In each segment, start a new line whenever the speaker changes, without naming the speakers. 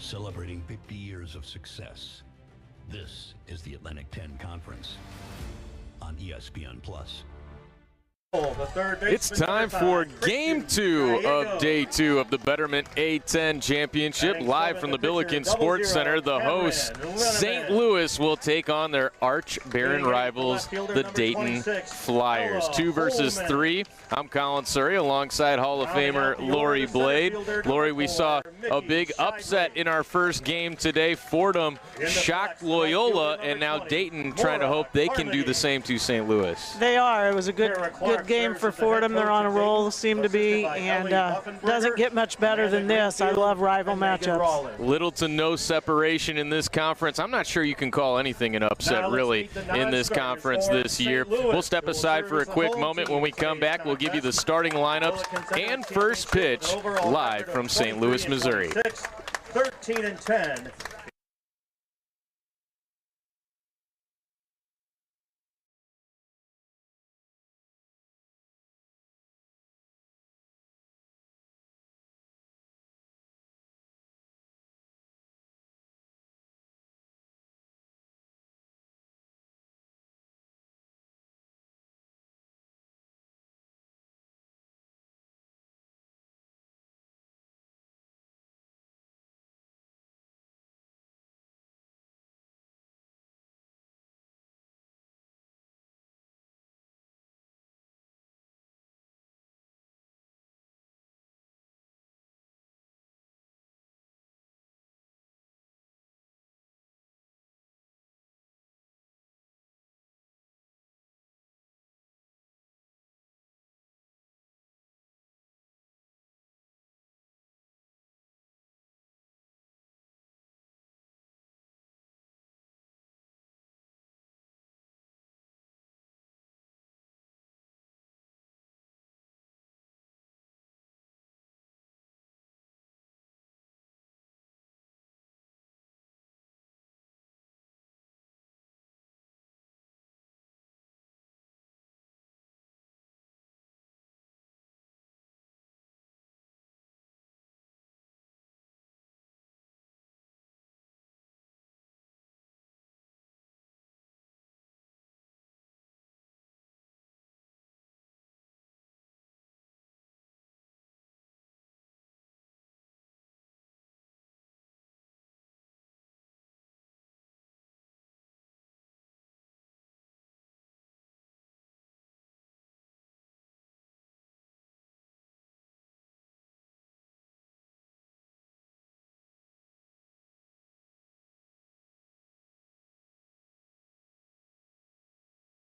celebrating 50 years of success. This is the Atlantic 10 Conference on ESPN+.
It's time for Game 2 of Day 2 of the Betterment A10 Championship. Live from the Billiken Sports Center, the host, St. Louis, will take on their arch-barren rivals, the Dayton Flyers. 2 versus 3. I'm Colin Surrey alongside Hall of Famer Lori Blade. Lori, we saw a big upset in our first game today. Fordham shocked Loyola, and now Dayton trying to hope they can do the same to St. Louis.
They are. It was a good game for Fordham. They're on a roll, seem to be, and doesn't get much better than this. I love rival matchups.
Little to no separation in this conference. I'm not sure you can call anything an upset, really, in this conference this year. We'll step aside for a quick moment. When we come back, we'll give you the starting lineups and first pitch live from St. Louis, Missouri.
13-10.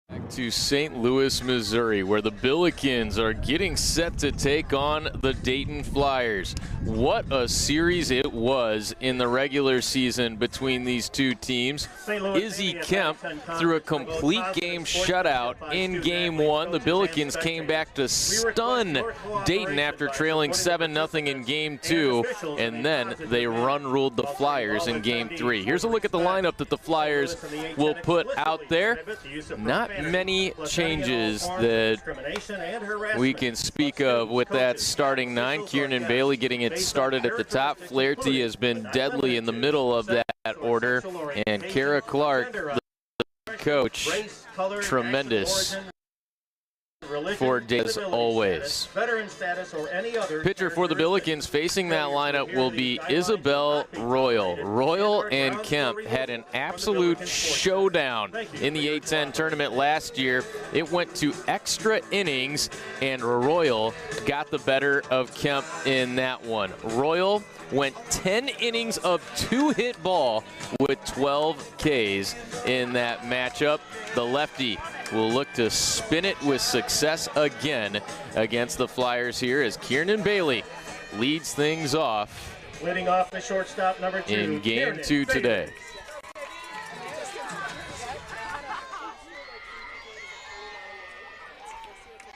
Back to St. Louis, Missouri, where the Billikens are getting set to take on the Dayton Flyers. What a series it was in the regular season between these two teams. Izzy Kemp threw a complete game shutout in Game 1. The Billikens came back to stun Dayton after trailing 7-0 in Game 2, and then they run-ruled the Flyers in Game 3. Here's a look at the lineup that the Flyers will put out there. Not many changes that we can speak of with that starting 9. Kieran Bailey getting it started at the top. Flaherty has been deadly in the middle of that order. And Kara Clark, the coach, tremendous for Dayton as always. Pitcher for the Billikens facing that lineup will be Isabel Royal. Royal and Kemp had an absolute showdown in the A10 tournament last year. It went to extra innings, and Royal got the better of Kemp in that one. Royal went 10 innings of 2-hit ball with 12 Ks in that matchup. The lefty will look to spin it with success again against the Flyers here as Kieran Bailey leads things off,
leading off the shortstop, number 2,
in Game 2 today.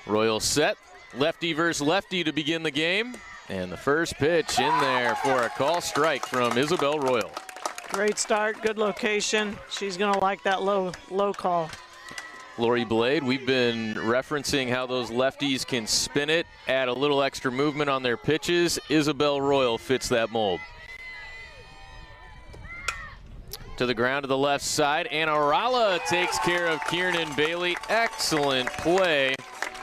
Royal set, lefty versus lefty to begin the game. And the first pitch in there for a call strike from Isabel Royal.
Great start, good location. She's gonna like that low call.
Lori Blade, we've been referencing how those lefties can spin it, add a little extra movement on their pitches. Isabel Royal fits that mold. To the ground to the left side, and Arala takes care of Kiernan Bailey. Excellent play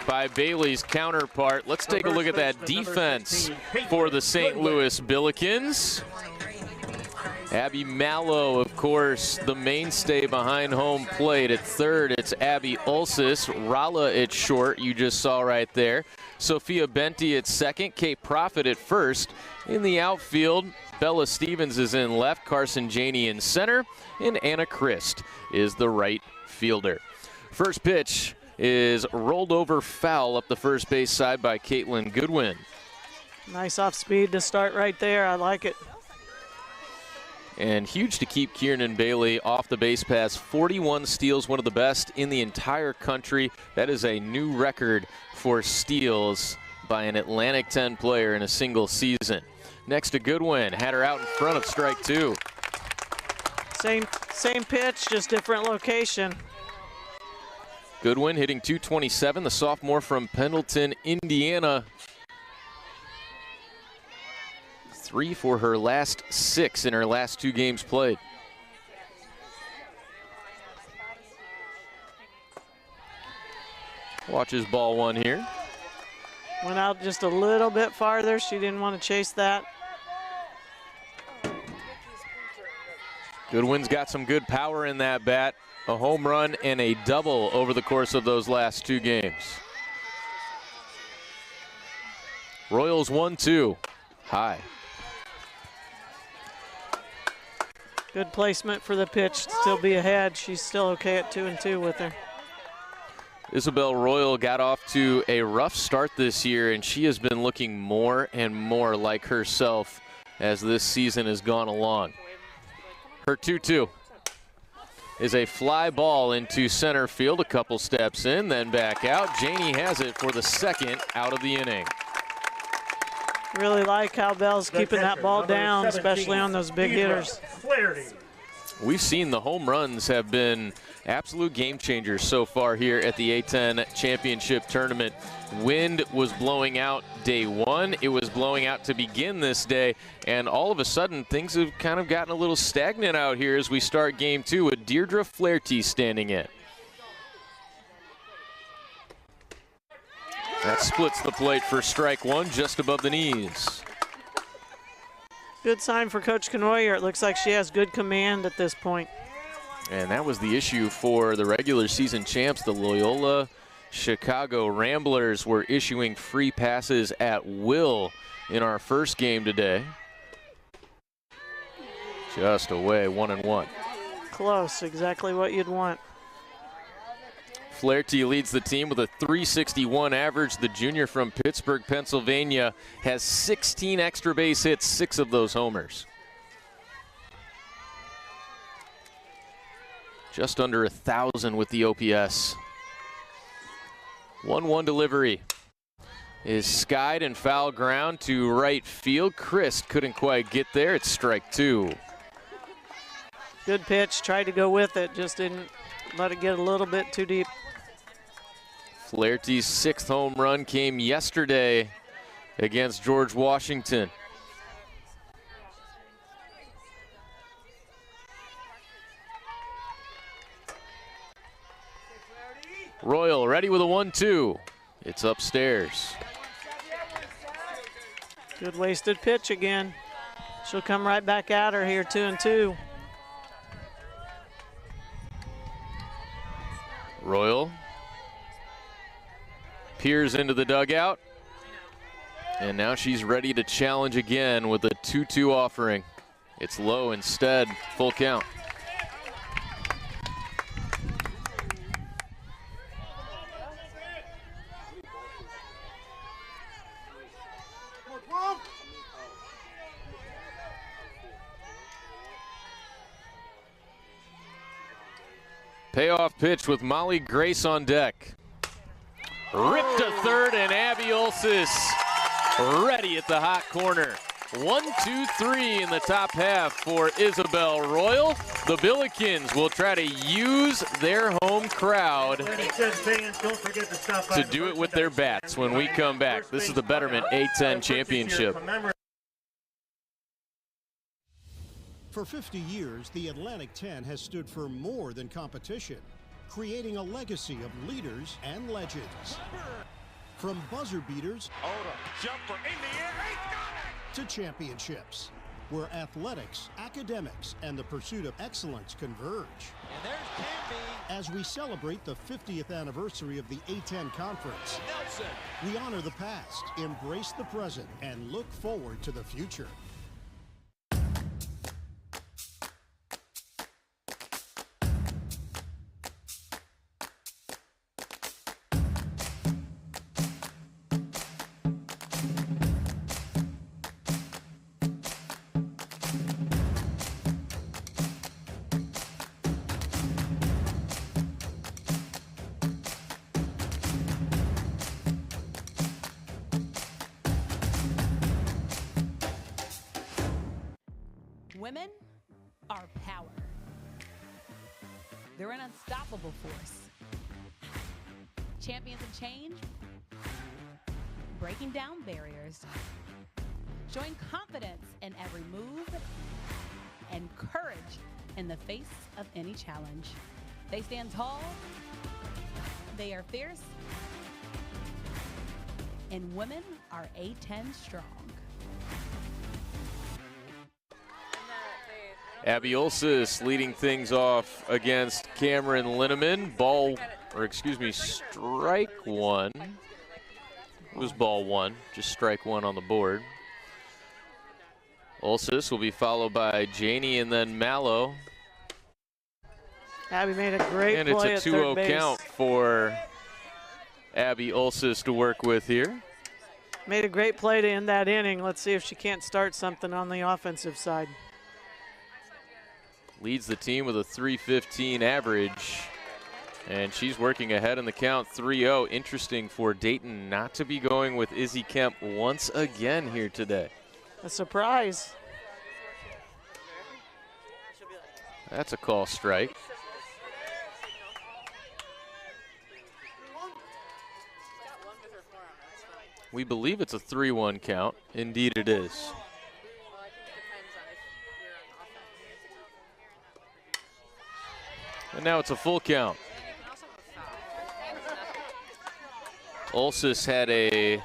by Bailey's counterpart. Let's take a look at that defense for the St. Louis Billikens. Abby Mallow, of course, the mainstay behind home plate. At third, it's Abby Ulsis. Rala at short, you just saw right there. Sophia Benti at second. Kate Profit at first. In the outfield, Bella Stevens is in left. Carson Janey in center. And Anna Christ is the right fielder. First pitch is rolled over foul up the first base side by Caitlin Goodwin.
Nice off speed to start right there. I like it.
And huge to keep Kiernan Bailey off the base pass. 41 steals, one of the best in the entire country. That is a new record for steals by an Atlantic 10 player in a single season. Next to Goodwin, had her out in front of strike two.
Same pitch, just different location.
Goodwin hitting .227, the sophomore from Pendleton, Indiana. 3 for her last 6 in her last 2 games played. Watches ball one here.
Went out just a little bit farther. She didn't want to chase that.
Goodwin's got some good power in that bat. A home run and a double over the course of those last 2 games. Royals 1-2. High.
Good placement for the pitch. Still be ahead. She's still okay at 2-2 with her.
Isabel Royal got off to a rough start this year, and she has been looking more and more like herself as this season has gone along. Her 2-2 is a fly ball into center field. A couple steps in, then back out. Janey has it for the second out of the inning.
Really like how Bell's keeping that ball down, especially on those big hitters.
We've seen the home runs have been absolute game changers so far here at the A10 Championship Tournament. Wind was blowing out day one. It was blowing out to begin this day. And all of a sudden, things have kind of gotten a little stagnant out here as we start game 2 with Deirdre Flaherty standing in. That splits the plate for strike one, just above the knees.
Good sign for Coach Canoyer. It looks like she has good command at this point.
And that was the issue for the regular season champs. The Loyola Chicago Ramblers were issuing free passes at will in our first game today. Just away, 1-1.
Close, exactly what you'd want.
Flaherty leads the team with a .361 average. The junior from Pittsburgh, Pennsylvania, has 16 extra base hits, 6 of those homers. Just under 1,000 with the OPS. 1-1 delivery is skied and foul ground to right field. Christ couldn't quite get there. It's strike 2.
Good pitch, tried to go with it, just didn't let it get a little bit too deep.
Flaherty's 6th home run came yesterday against George Washington. Royal ready with a 1-2. It's upstairs.
Good wasted pitch again. She'll come right back at her here, 2-2.
Royal peers into the dugout, and now she's ready to challenge again with a 2-2 offering. It's low instead, full count. Payoff pitch with Molly Grace on deck. Ripped to third, and Abby Ulsis ready at the hot corner. 1-2-3 in the top half for Isabel Royal. The Billikens will try to use their home crowd to do it with their bats when we come back. This is the Betterment A10 Championship.
For 50 years, the Atlantic 10 has stood for more than competition, creating a legacy of leaders and legends. From buzzer beaters
Jumper in the air, he's got it!
to championships, where athletics, academics, and the pursuit of excellence converge.
And there's Canby.
As we celebrate the 50th anniversary of the A10 Conference,
Nelson.
we honor the past, embrace the present, and look forward to the future.
Women are power. They're an unstoppable force. Champions of change, breaking down barriers, showing confidence in every move, and courage in the face of any challenge. They stand tall, they are fierce, and women are A10 strong.
Abby Olsis leading things off against Cameron Linneman. Strike one. It was ball one, just strike one on the board. Olsis will be followed by Janey and then Mallow.
Abby made a great
and
play
it's
at
a
third
2-0
base.
count for Abby Olsis to work with here.
Made a great play to end that inning. Let's see if she can't start something on the offensive side.
Leads the team with a .315 average, and she's working ahead in the count 3-0. Interesting for Dayton not to be going with Izzy Kemp once again here today.
A surprise.
That's a call strike. We believe it's a 3-1 count. Indeed it is. And now it's a full count. Olsis had a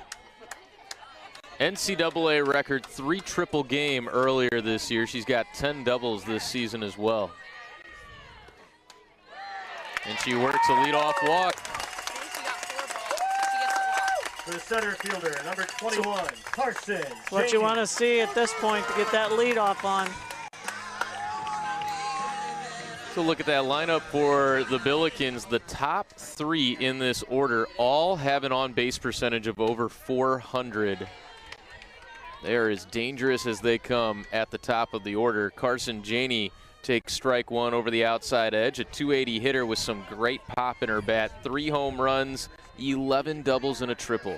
NCAA record 3 triple game earlier this year. She's got 10 doubles this season as well. And she works a leadoff walk.
For the center fielder, number 21, Carson.
What you want to see at this point to get that leadoff on.
So look at that lineup for the Billikens. The top 3 in this order all have an on-base percentage of over 400. They are as dangerous as they come at the top of the order. Carson Janey takes strike one over the outside edge. A .280 hitter with some great pop in her bat. 3 home runs, 11 doubles, and a triple.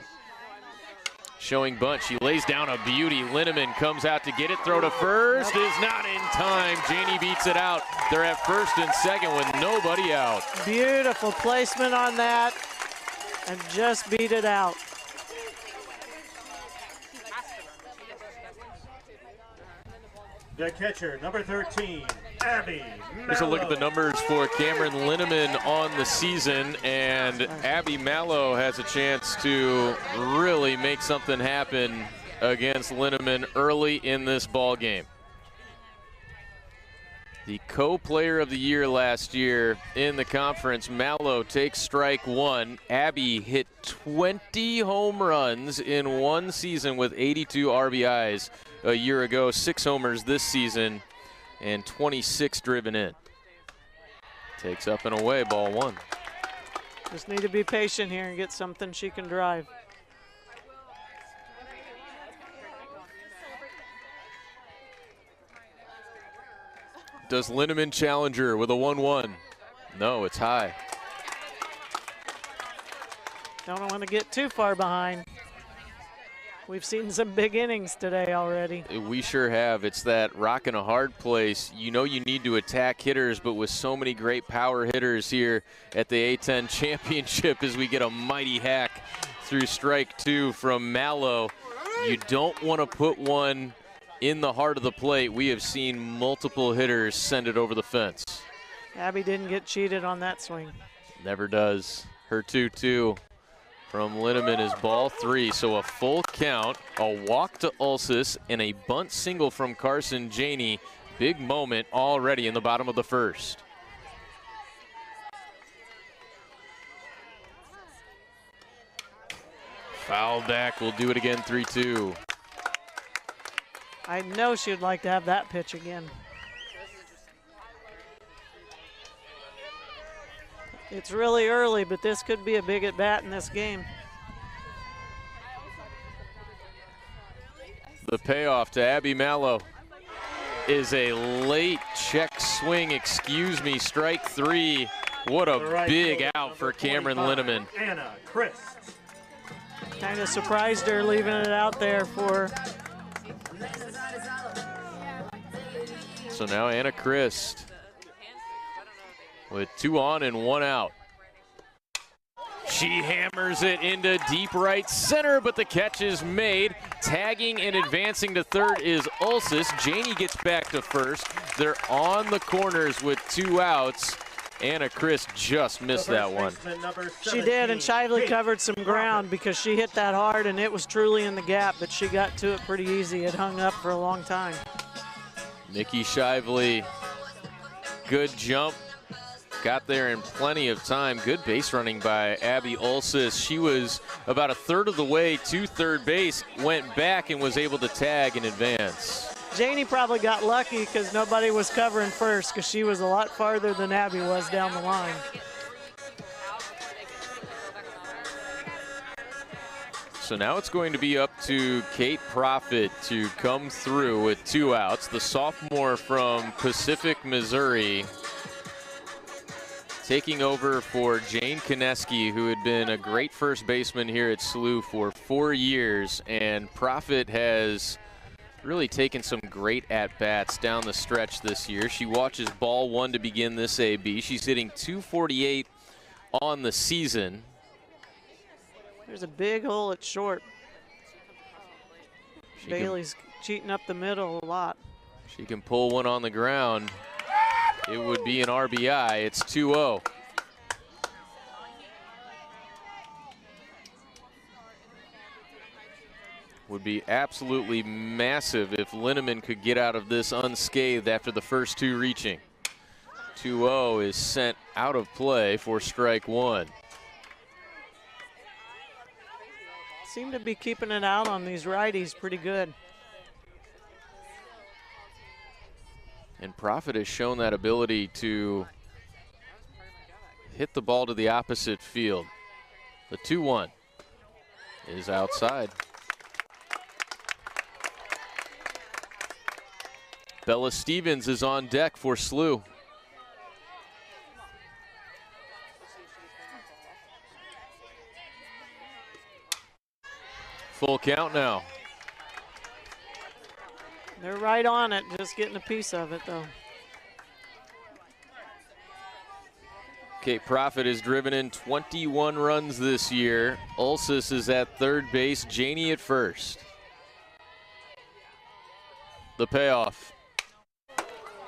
Showing bunt, she lays down a beauty. Linneman comes out to get it. Throw to first is not in time. Janey beats it out. They're at first and second with nobody out.
Beautiful placement on that, and just beat it out.
The catcher, number 13, Abby Mallow.
Here's a look at the numbers for Cameron Linneman on the season, and Abby Mallow has a chance to really make something happen against Linneman early in this ball game. The co-player of the year last year in the conference, Mallow takes strike one. Abby hit 20 home runs in one season with 82 RBIs a year ago, 6 homers this season, and 26 driven in. Takes up and away, ball one.
Just need to be patient here and get something she can drive.
Does Linneman challenge her with a 1-1? No, it's high.
Don't want to get too far behind. We've seen some big innings today already.
We sure have. It's that rock in a hard place. You know you need to attack hitters, but with so many great power hitters here at the A10 Championship as we get a mighty hack through strike two from Mallow, you don't want to put one in the heart of the plate, we have seen multiple hitters send it over the fence.
Abby didn't get cheated on that swing.
Never does. Her 2-2 from Linneman is ball 3, so a full count, a walk to Ulsis, and a bunt single from Carson Janey. Big moment already in the bottom of the first. Foul back, we'll do it again, 3-2.
I know she would like to have that pitch again. It's really early, but this could be a big at bat in this game.
The payoff to Abby Mallow is a late check swing, excuse me, strike 3. What a big out for Cameron Linneman.
Anna Chris.
Kind of surprised her leaving it out there for.
So now Anna Christ with 2 on and 1 out. She hammers it into deep right center, but the catch is made. Tagging and advancing to third is Ulsis. Janey gets back to first. They're on the corners with 2 outs. Anna Chris just missed that one.
She did, and Shively covered some ground because she hit that hard, and it was truly in the gap, but she got to it pretty easy. It hung up for a long time.
Nikki Shively, good jump. Got there in plenty of time. Good base running by Abby Ulsis. She was about a third of the way to third base, went back and was able to tag in advance.
Janey probably got lucky because nobody was covering first because she was a lot farther than Abby was down the line.
So now it's going to be up to Kate Profit to come through with 2 outs. The sophomore from Pacific, Missouri, taking over for Jane Koneski, who had been a great first baseman here at SLU for 4 years. And Profit has really taken some great at-bats down the stretch this year. She watches ball 1 to begin this AB. She's hitting .248 on the season.
There's a big hole at short. Bailey's cheating up the middle a lot.
She can pull one on the ground. It would be an RBI. It's 2-0. Would be absolutely massive if Linneman could get out of this unscathed after the first 2 reaching. 2-0 is sent out of play for strike 1.
Seem to be keeping it out on these righties pretty good.
And Profit has shown that ability to hit the ball to the opposite field. The 2-1 is outside. Bella Stevens is on deck for SLU. Full count now.
They're right on it, just getting a piece of it though.
Kate Profit has driven in 21 runs this year. Ulsis is at third base, Janey at first. The payoff.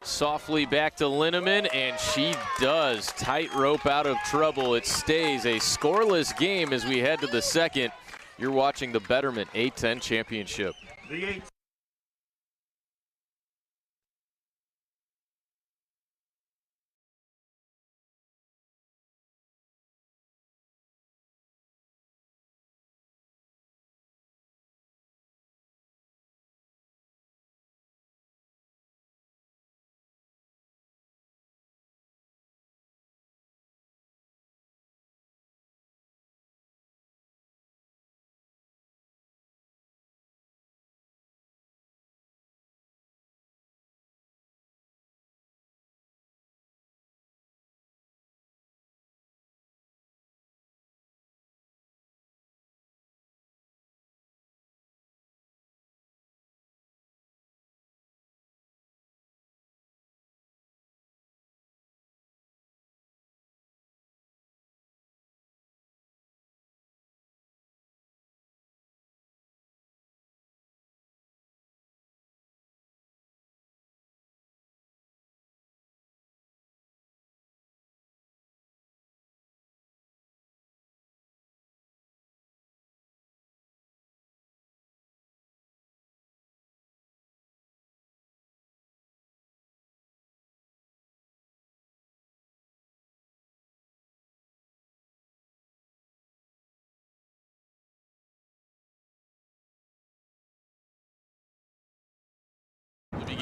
Softly back to Linneman, and she does tightrope out of trouble. It stays a scoreless game as we head to the second. You're watching the Betterment A10 Championship.
The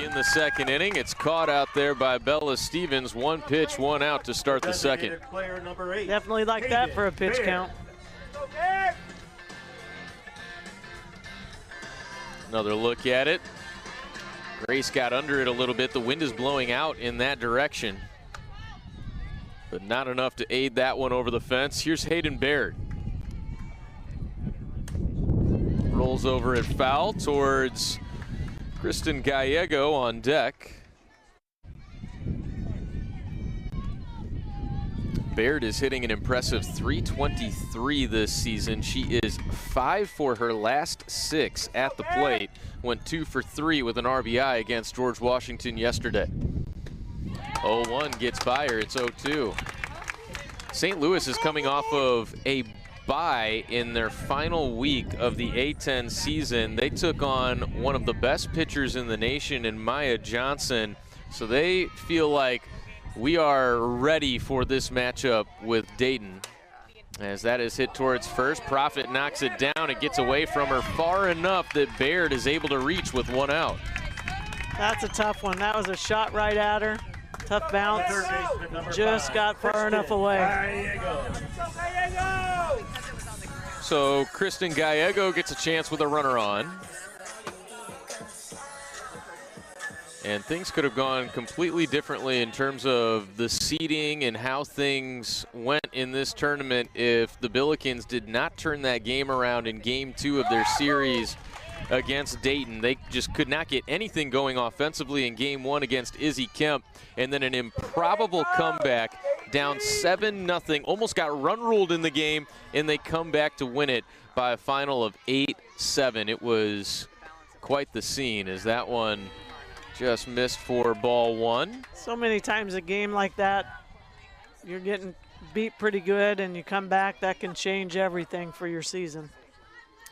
begin the second inning. It's caught out there by Bella Stevens. 1 pitch, 1 out to start the second.
Definitely like that for a pitch count.
Another look at it. Grace got under it a little bit. The wind is blowing out in that direction, but not enough to aid that one over the fence. Here's Hayden Baird. Rolls over at foul towards Kristen Gallego on deck. Baird is hitting an impressive .323 this season. She is 5 for her last 6 at the plate. Went 2 for 3 with an RBI against George Washington yesterday. 0-1 gets by her. It's 0-2. St. Louis is coming off of a bye in their final week of the A10 season. They took on one of the best pitchers in the nation in Maya Johnson. So they feel like we are ready for this matchup with Dayton. As that is hit towards first, Profit knocks it down. It gets away from her far enough that Baird is able to reach with 1 out.
That's a tough one. That was a shot right at her. Tough bounce. Just got far enough away.
So Kristen Gallego gets a chance with a runner on. And things could have gone completely differently in terms of the seeding and how things went in this tournament if the Billikens did not turn that game around in Game 2 of their series against Dayton. They just could not get anything going offensively in Game 1 against Izzy Kemp, and then an improbable comeback down 7-0, almost got run ruled in the game, and they come back to win it by a final of 8-7. It was quite the scene as that one just missed for ball 1.
So many times a game like that, you're getting beat pretty good and you come back, that can change everything for your season.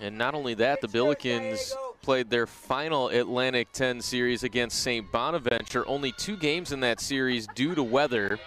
And not only that, the Billikens played their final Atlantic 10 series against St. Bonaventure. Only 2 games in that series due to weather.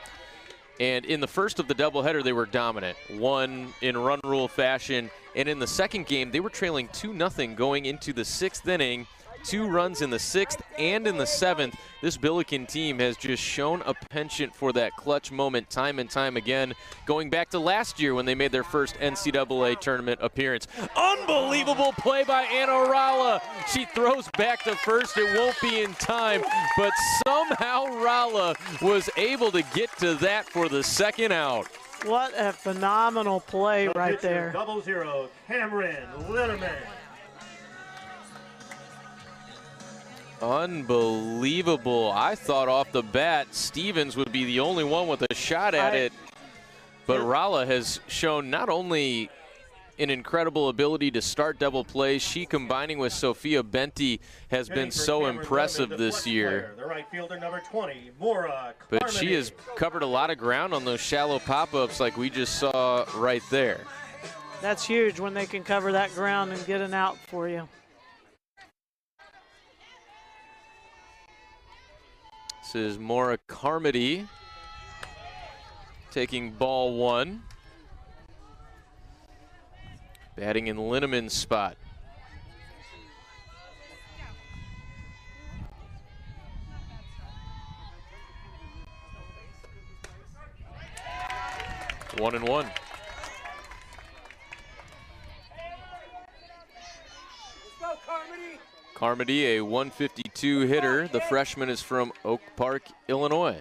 And in the first of the doubleheader, they were dominant. 1 in run rule fashion. And in the second game, they were trailing 2-0 going into the 6th inning. 2 runs in the 6th and in the 7th. This Billiken team has just shown a penchant for that clutch moment time and time again, going back to last year when they made their first NCAA tournament appearance. Unbelievable play by Anna Rala. She throws back to first. It won't be in time, but somehow Rala was able to get to that for the 2nd out.
What a phenomenal play right there.
0-0, Cameron Litterman.
Unbelievable. I thought off the bat Stevens would be the only one with a shot at it, but Rala has shown not only an incredible ability to start double plays, she combining with Sophia Benti has been so impressive this year.
The right fielder, number 20, Maura
But
Carmody.
she has covered a lot of ground on those shallow pop-ups like we just saw right there.
That's huge when they can cover that ground and get an out for you.
This is Maura Carmody taking ball 1. Batting in Linneman's spot. One and one. Carmody, a 152 hitter. The freshman is from Oak Park, Illinois.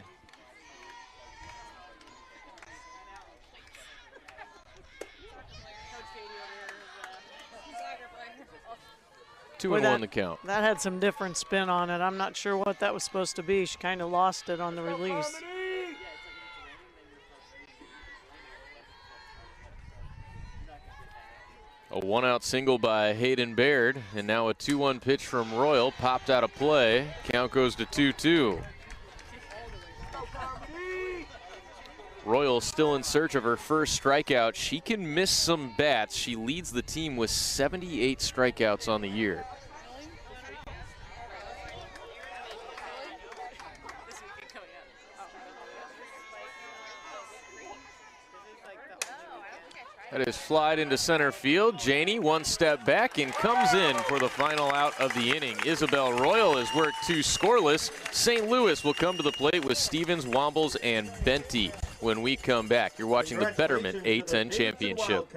Two and 1 the count.
That had some different spin on it. I'm not sure what that was supposed to be. She kind of lost it on the release.
A 1-out single by Hayden Baird, and now a 2-1 pitch from Royal, popped out of play. Count goes to 2-2. Royal still in search of her first strikeout. She can miss some bats. She leads the team with 78 strikeouts on the year. That is flied into center field. Janey one step back and comes in for the final out of the inning. Isabel Royal has worked two scoreless. St. Louis will come to the plate with Stevens, Wombles, and Benty when we come back. You're watching the Betterment A10 Championship.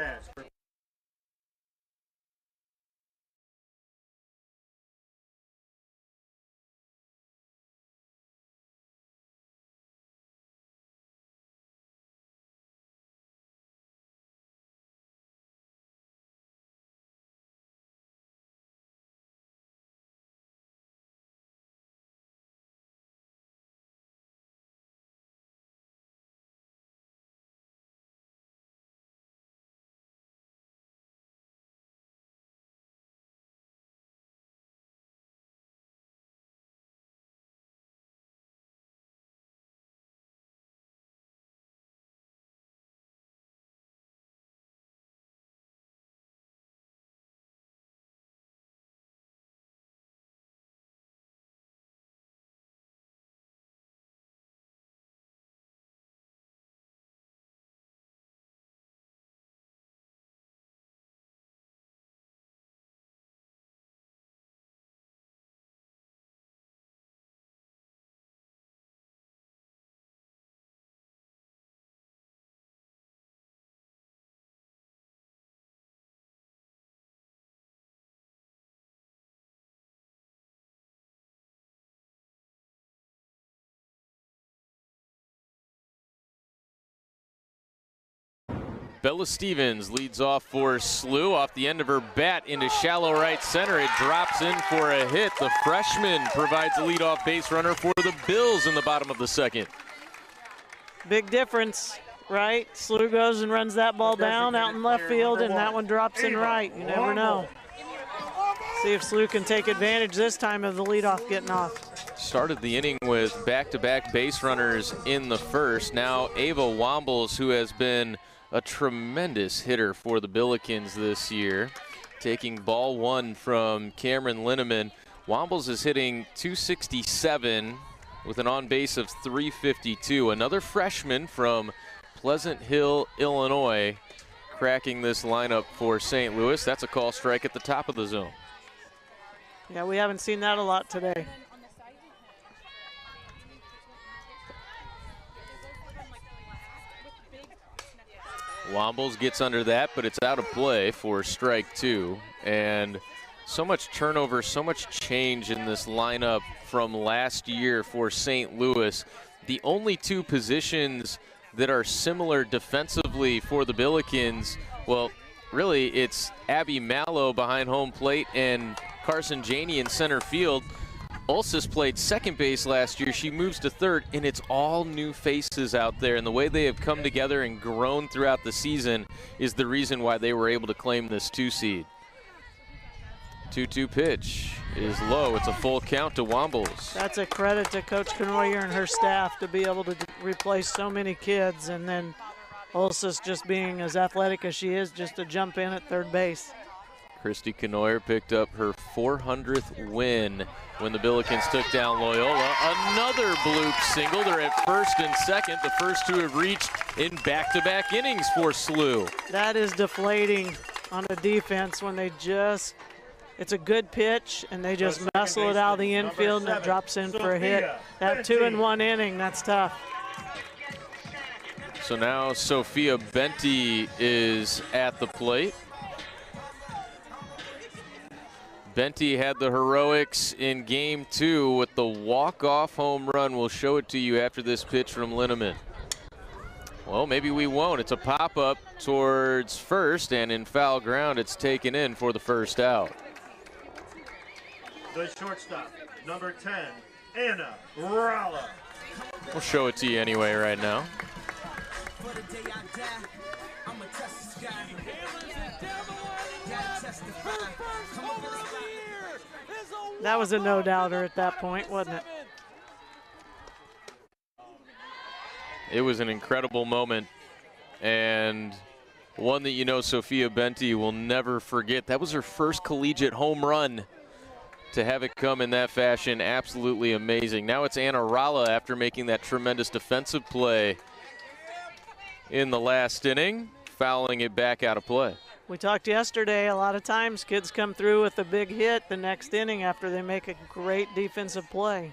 Bella Stevens leads off for SLU off the end of her bat into shallow right center. It drops in for a hit. The freshman provides a leadoff base runner for the Bills in the bottom of the second.
Big difference, right? SLU goes and runs that ball down out in left field, and that one drops in right. You never know. See if SLU can take advantage this time of the leadoff getting off.
Started the inning with back-to-back base runners in the first. Now Ava Wombles, who has been a tremendous hitter for the Billikens this year, taking ball one from Cameron Linneman. Wombles is hitting .267 with an on-base of .352. Another freshman from Pleasant Hill, Illinois, cracking this lineup for St. Louis. That's a call strike at the top of the zone.
Yeah, we haven't seen that a lot today.
Wombles gets under that, but it's out of play for strike two. And so much turnover, so much change in this lineup from last year for St. Louis. The only two positions that are similar defensively for the Billikens, well, really it's Abby Mallow behind home plate and Carson Janey in center field. Ulsis played second base last year. She moves to third, and it's all new faces out there. And the way they have come together and grown throughout the season is the reason why they were able to claim this 2 seed. 2-2 pitch is low. It's a full count to Wombles.
That's a credit to Coach Knoyer and her staff to be able to replace so many kids, and then Ulsis just being as athletic as she is, just to jump in at third base.
Christy Knoyer picked up her 400th win when the Billikens took down Loyola. Another bloop single. They're at first and second. The first two have reached in back-to-back innings for SLU.
That is deflating on a defense when they just, it's a good pitch and they just muscle it out of the infield and it drops in for a hit. That 2 in 1 inning, that's tough.
So now Sophia Benty is at the plate. Benty had the heroics in game 2 with the walk-off home run. We'll show it to you after this pitch from Linneman. Well, maybe we won't. It's a pop-up towards first, and in foul ground, it's taken in for the first out.
The shortstop, number 10, Anna Rala.
We'll show it to you anyway right now.
That was a no-doubter at that point, wasn't it?
It was an incredible moment, and one that you know Sophia Benty will never forget. That was her first collegiate home run. To have it come in that fashion, absolutely amazing. Now it's Anna Rala after making that tremendous defensive play in the last inning. fouling it back out of play.
We talked yesterday, a lot of times kids come through with a big hit the next inning after they make a great defensive play.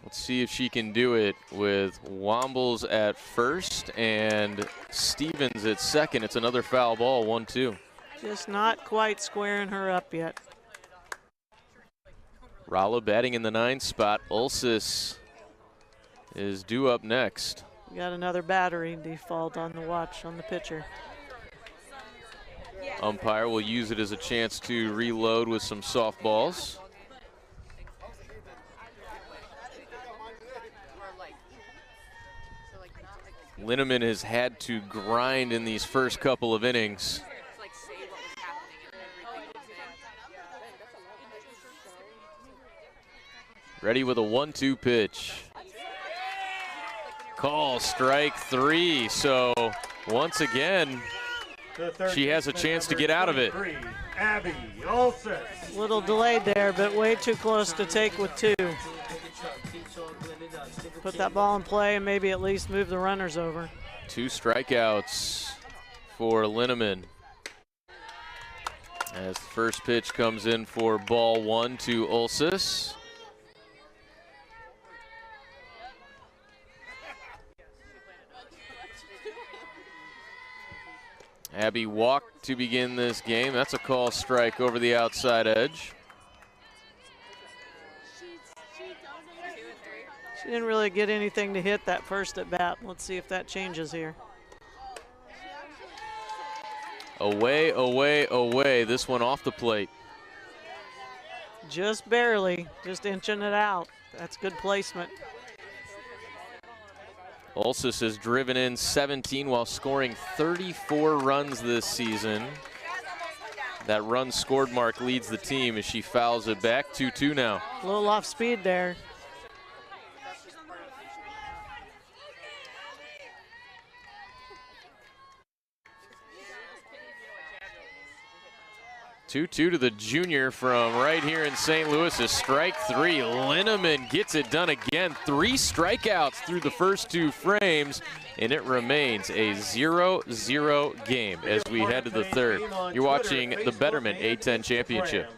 Let's see if she can do it with Wombles at first and Stevens at second. It's another foul ball, 1-2.
Just not quite squaring her up yet.
Ralla batting in the 9th spot. Ulsis is due up next.
We got another battery default on the watch on the pitcher.
Umpire will use it as a chance to reload with some softballs. Linneman has had to grind in these first couple of innings. Ready with a 1-2 pitch. Call strike 3. So once again, she has a chance to get out of it.
Abby Olsen.
Little delayed there, but way too close to take with 2. Put that ball in play and maybe at least move the runners over.
2 strikeouts for Linneman. As the first pitch comes in for ball 1 to Ulsis. Abby walked to begin this game. That's a call strike over the outside edge.
She didn't really get anything to hit that first at bat. Let's see if that changes here.
Away, away, away. This one off the plate.
Just barely, just inching it out. That's good placement.
Ulsis has driven in 17 while scoring 34 runs this season. That run scored mark leads the team as she fouls it back. 2-2 now.
A little off speed there.
2-2 to the junior from right here in St. Louis is strike 3. Linneman gets it done again. 3 strikeouts through the first 2 frames, and it remains a 0-0 game as we head to the third. You're watching the Betterment A10 Championship.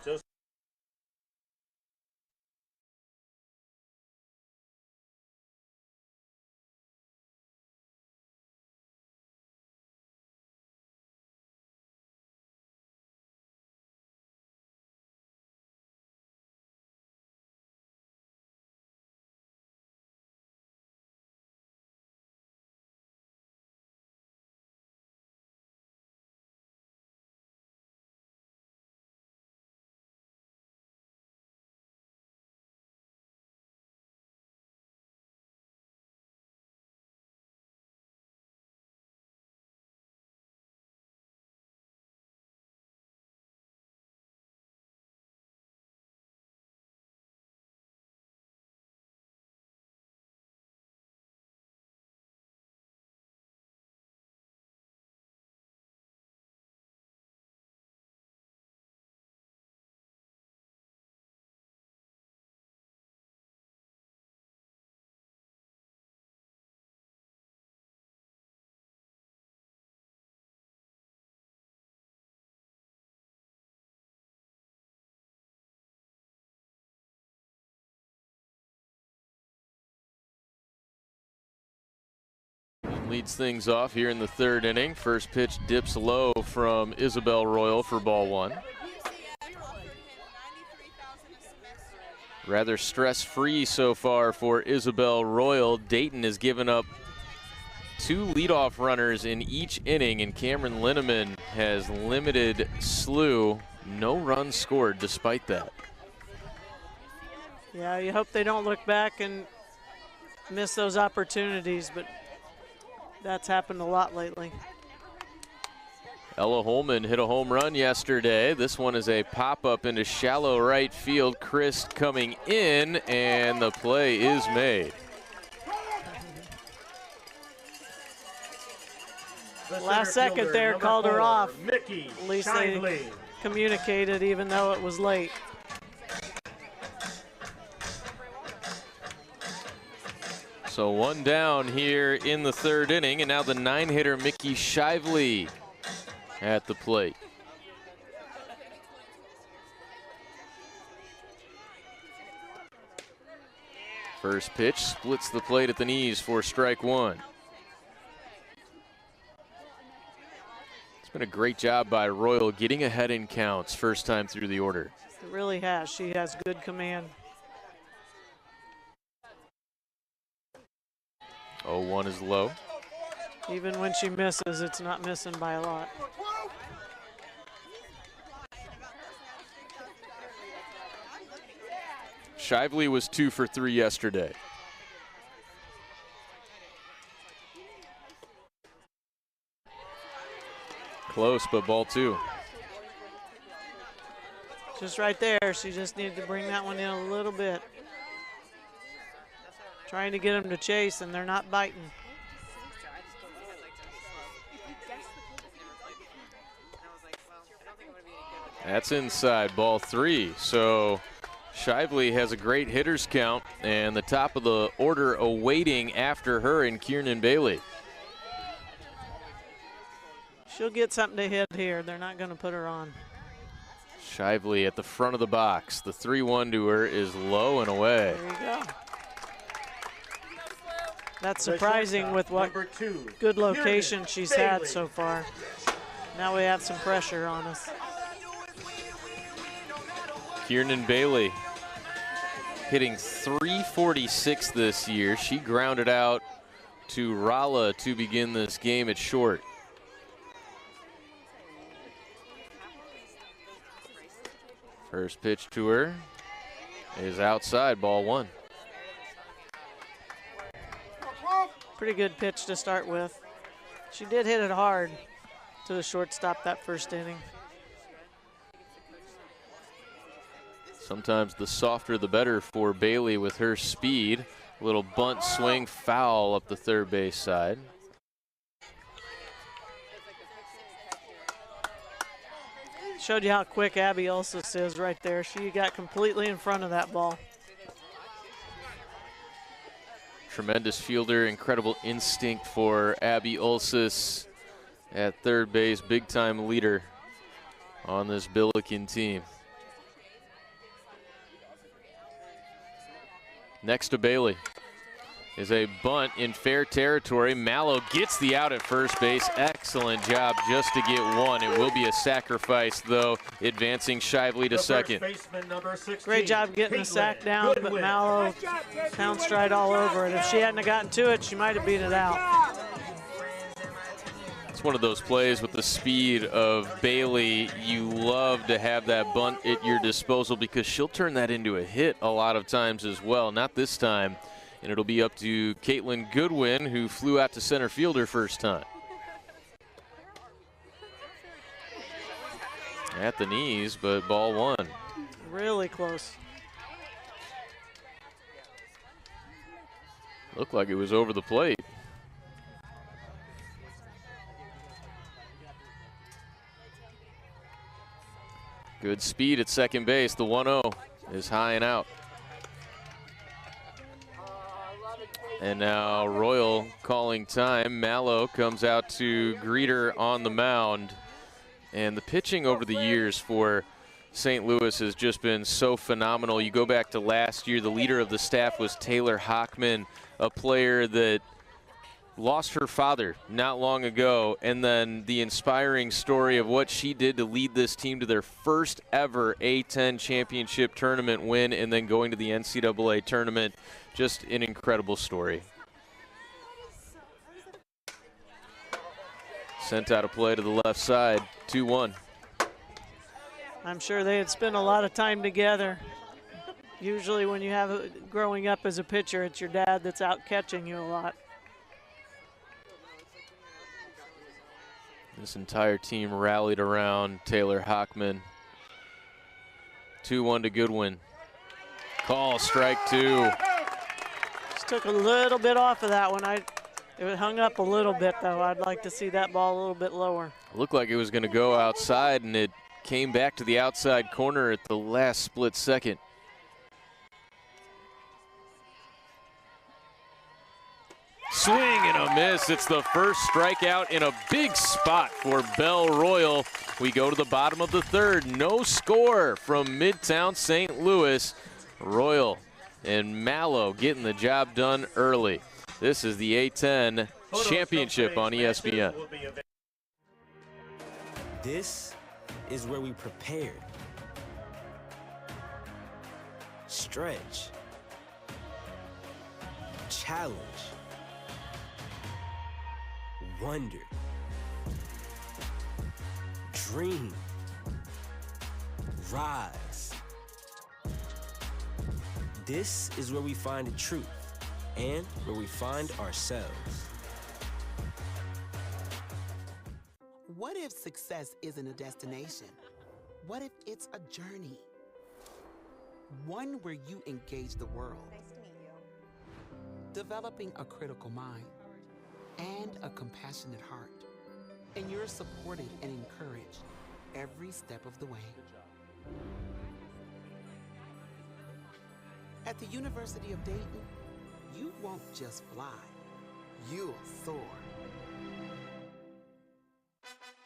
Leads things off here in the third inning. First pitch dips low from Isabel Royal for ball 1. Rather stress-free so far for Isabel Royal. Dayton has given up 2 leadoff runners in each inning, and Cameron Linneman has limited slew. No runs scored despite that.
Yeah, you hope they don't look back and miss those opportunities, but that's happened a lot lately.
Ella Holman hit a home run yesterday. This one is a pop-up into shallow right field. Christ coming in, and the play is made.
Last second there called her off.
Mickey
At least
Shively.
they communicated even though it was late.
So one down here in the third inning, and now the 9-hitter Mickey Shively at the plate. First pitch splits the plate at the knees for strike one. It's been a great job by Royal getting ahead in counts first time through the order.
It really has. She has good command.
0-1 is low.
Even when she misses, it's not missing by a lot.
Shively was 2 for 3 yesterday. Close, but ball 2.
Just right there. She just needed to bring that one in a little bit. Trying to get them to chase, and they're not biting.
That's inside, ball 3. So Shively has a great hitter's count, and the top of the order awaiting after her in Kiernan Bailey.
She'll get something to hit here. They're not going to put her on.
Shively at the front of the box. The 3-1 to her is low and away.
There you go. That's surprising with what good location she's had so far. Now we have some pressure on us.
Kiernan Bailey hitting .346 this year. She grounded out to Rala to begin this game at short. First pitch to her is outside, ball 1.
Pretty good pitch to start with. She did hit it hard to the shortstop that first inning.
Sometimes the softer the better for Bailey with her speed. A little bunt swing, foul up the third base side.
Showed you how quick Abby Ulsis is right there. She got completely in front of that ball.
Tremendous fielder, incredible instinct for Abby Ulsis at third base. Big time leader on this Billiken team. Next to Bailey is a bunt in fair territory. Mallow gets the out at first base. Excellent job just to get one. It will be a sacrifice, though, advancing Shively to second.
Great job getting the sack down, but Mallow pounced right all over it. If she hadn't have gotten to it, she might have beat it out.
It's one of those plays with the speed of Bailey. You love to have that bunt at your disposal because she'll turn that into a hit a lot of times as well. Not this time. And it'll be up to Caitlin Goodwin, who flew out to center field her first time. At the knees, but ball 1.
Really close.
Looked like it was over the plate. Good speed at second base. The 1-0 is high and out. And now Royal calling time. Mallow comes out to greet her on the mound. And the pitching over the years for St. Louis has just been so phenomenal. You go back to last year, the leader of the staff was Taylor Hockman, a player that lost her father not long ago, and then the inspiring story of what she did to lead this team to their first ever A-10 championship tournament win and then going to the NCAA tournament. Just an incredible story. Sent out a play to the left side, 2-1.
I'm sure they had spent a lot of time together. Usually when you have growing up as a pitcher, it's your dad that's out catching you a lot.
This entire team rallied around Taylor Hockman. 2-1 to Goodwin. Call, strike 2.
Just took a little bit off of that one. It hung up a little bit, though. I'd like to see that ball a little bit lower.
Looked like it was going to go outside, and it came back to the outside corner at the last split second. swing and a miss. It's the first strikeout in a big spot for Belle Royal. We go to the bottom of the third. No score from Midtown St. Louis. Royal and Mallow getting the job done early. This is the A10 Championship on ESPN.
This is where we prepared, stretch, challenge, wonder, dream, rise. This is where we find the truth and where we find ourselves.
What if success isn't a destination? What if it's a journey? One where you engage the world.
Nice to meet you.
Developing a critical mind and a compassionate heart. And you're supported and encouraged every step of the way. At the University of Dayton, you won't just fly, you'll soar.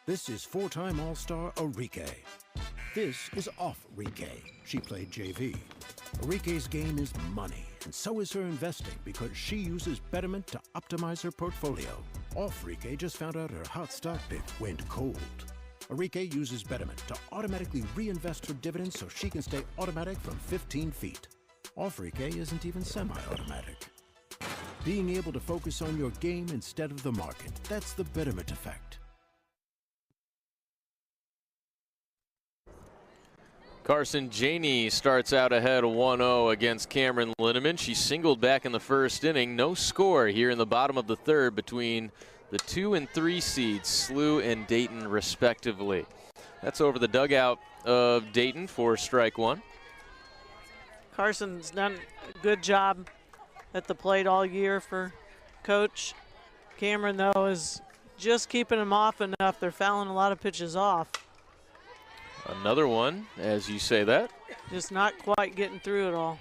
This is four-time All-Star Arike. This is Off-Rike. She played JV. Arike's game is money, and so is her investing because she uses Betterment to optimize her portfolio. Off-Rike just found out her hot stock pick went cold. Arike uses Betterment to automatically reinvest her dividends so she can stay automatic from 15 feet. Off-Rike isn't even semi-automatic. Being able to focus on your game instead of the market, that's the Betterment effect.
Carson Janey starts out ahead 1-0 against Cameron Linneman. She singled back in the first inning. No score here in the bottom of the third between the 2 and 3 seeds, SLU and Dayton, respectively. That's over the dugout of Dayton for strike one.
Carson's done a good job at the plate all year for Coach. Cameron, though, is just keeping him off enough. They're fouling a lot of pitches off.
Another one, as you say that.
Just not quite getting through it all.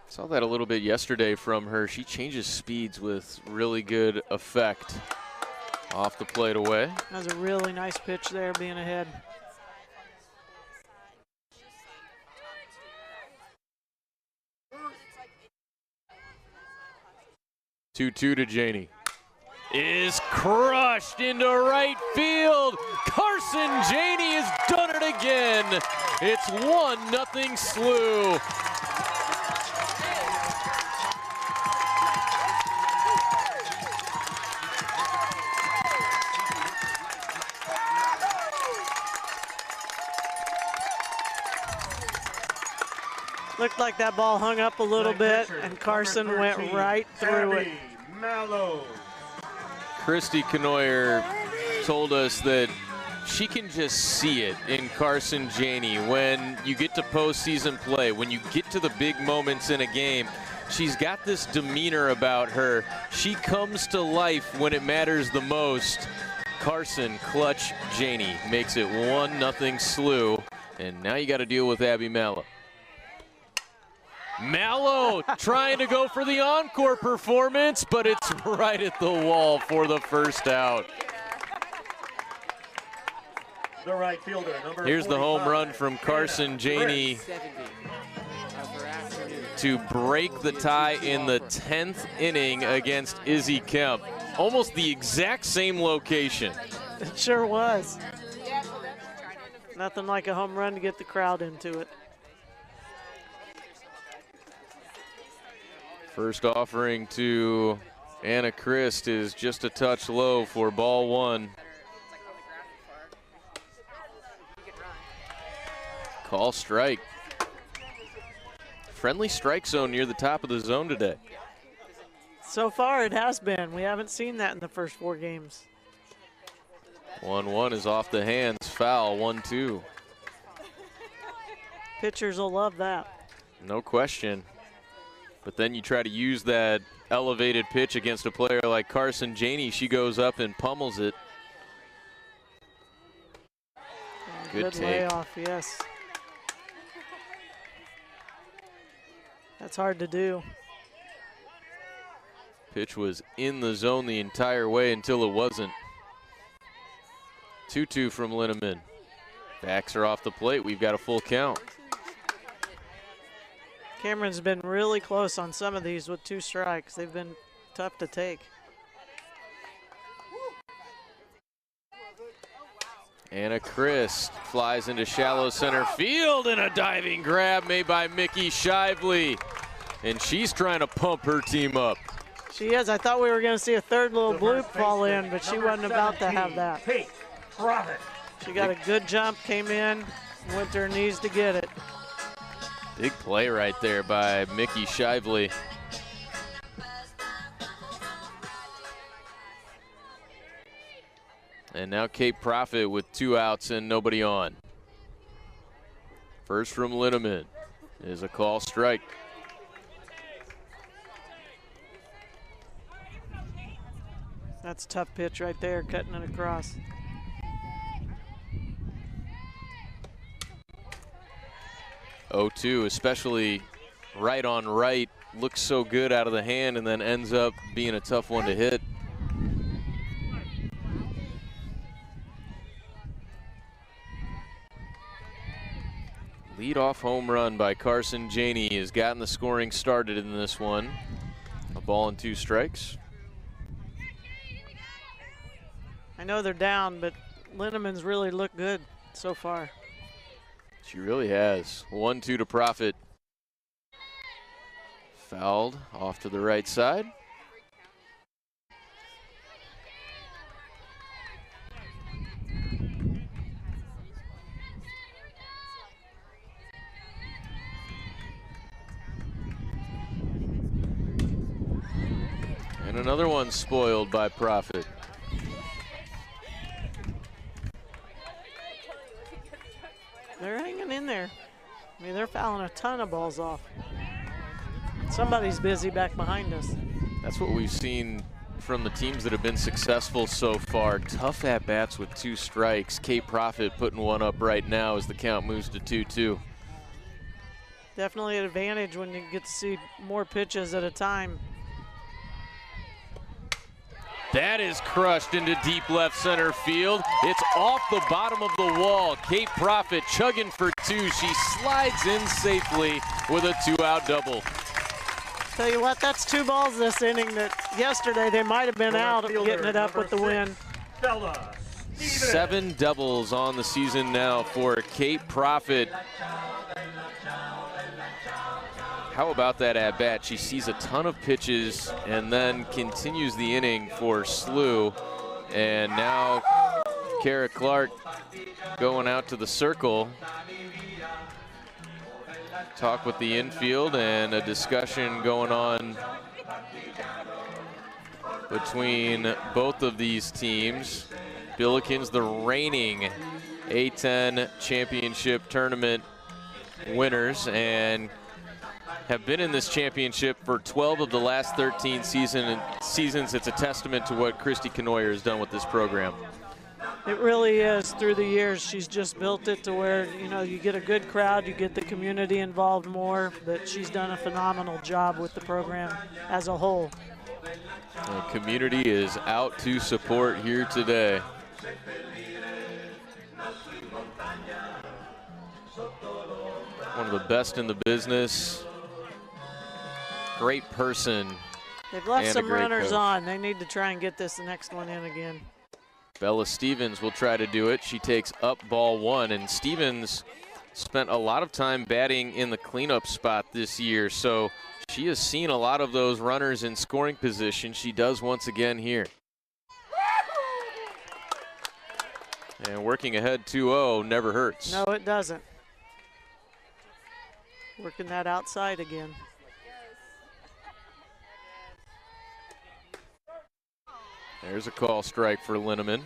Saw that a little bit yesterday from her. She changes speeds with really good effect. Off the plate away.
That was a really nice pitch there, being ahead.
Two to Janey. Is crushed into right field. Carson Janey has done it again. It's 1-0 SLU.
Looked like that ball hung up a little bit, and Carson went right through it.
Mallow.
Christy Canoyer told us that she can just see it in Carson Janey when you get to postseason play, when you get to the big moments in a game. She's got this demeanor about her. She comes to life when it matters the most. Carson clutch Janey makes it 1-0 SLU, and now you got to deal with Abby Mallow. Mallow trying to go for the encore performance, but it's right at the wall for the first out.
The right fielder, number
Here's the home
45,
run from Carson Janey to break the tie in the 10th inning against Izzy Kemp. Almost the exact same location.
It sure was. Nothing like a home run to get the crowd into it.
First offering to Anna Christ is just a touch low for ball one. Call strike. Friendly strike zone near the top of the zone today.
So far it has been. We haven't seen that in the first 4 games.
1-1 is off the hands. Foul, 1-2.
Pitchers will love that.
No question. But then you try to use that elevated pitch against a player like Carson Janey. She goes up and pummels it. Good take.
Layoff, yes. That's hard to do.
Pitch was in the zone the entire way until it wasn't. 2-2 from Linneman. Backs are off the plate. We've got a full count.
Cameron's been really close on some of these with 2 strikes. They've been tough to take.
Anna Christ flies into shallow center field, and a diving grab made by Mickey Shively. And she's trying to pump her team up.
She is. I thought we were going to see a third little bloop fall in, but she wasn't about to have that. She got a good jump, came in, went to her knees to get it.
Big play right there by Mickey Shively. And now Cape Profit with 2 outs and nobody on. First from Linneman is a call strike.
That's a tough pitch right there, cutting it across.
Oh-2, especially right on right, looks so good out of the hand and then ends up being a tough one to hit. Lead-off home run by Carson Janey has gotten the scoring started in this one. A ball and 2 strikes.
I know they're down, but Linneman's really looked good so far.
She really has. 1-2 to Profit. Fouled off to the right side. And another one spoiled by Profit.
They're hanging in there. I mean, they're fouling a ton of balls off. Somebody's busy back behind us.
That's what we've seen from the teams that have been successful so far. Tough at-bats with 2 strikes. Cape Profit putting one up right now as the count moves to 2-2.
Definitely an advantage when you get to see more pitches at a time.
That is crushed into deep left center field. It's off the bottom of the wall. Cape Profit chugging for 2. She slides in safely with a 2-out double.
Tell you what, that's 2 balls this inning that yesterday they might have been out getting it up with the win.
7 doubles on the season now for Cape Profit. How about that at bat? She sees a ton of pitches and then continues the inning for SLU. And now Kara Clark going out to the circle. Talk with the infield and a discussion going on between both of these teams. Billikens, the reigning A10 championship tournament winners, and have been in this championship for 12 of the last 13 seasons. It's a testament to what Christy Knoyer has done with this program.
It really is. Through the years, she's just built it to where, you know, you get a good crowd, you get the community involved more, but she's done a phenomenal job with the program as a whole.
The community is out to support here today. One of the best in the business. Great person.
They've left some runners
coach
on. They need to try and get this next one in again.
Bella Stevens will try to do it. She takes up ball 1, and Stevens spent a lot of time batting in the cleanup spot this year, so she has seen a lot of those runners in scoring position. She does once again here. And working ahead 2-0 never hurts.
No, it doesn't. Working that outside again.
There's a call strike for Linneman.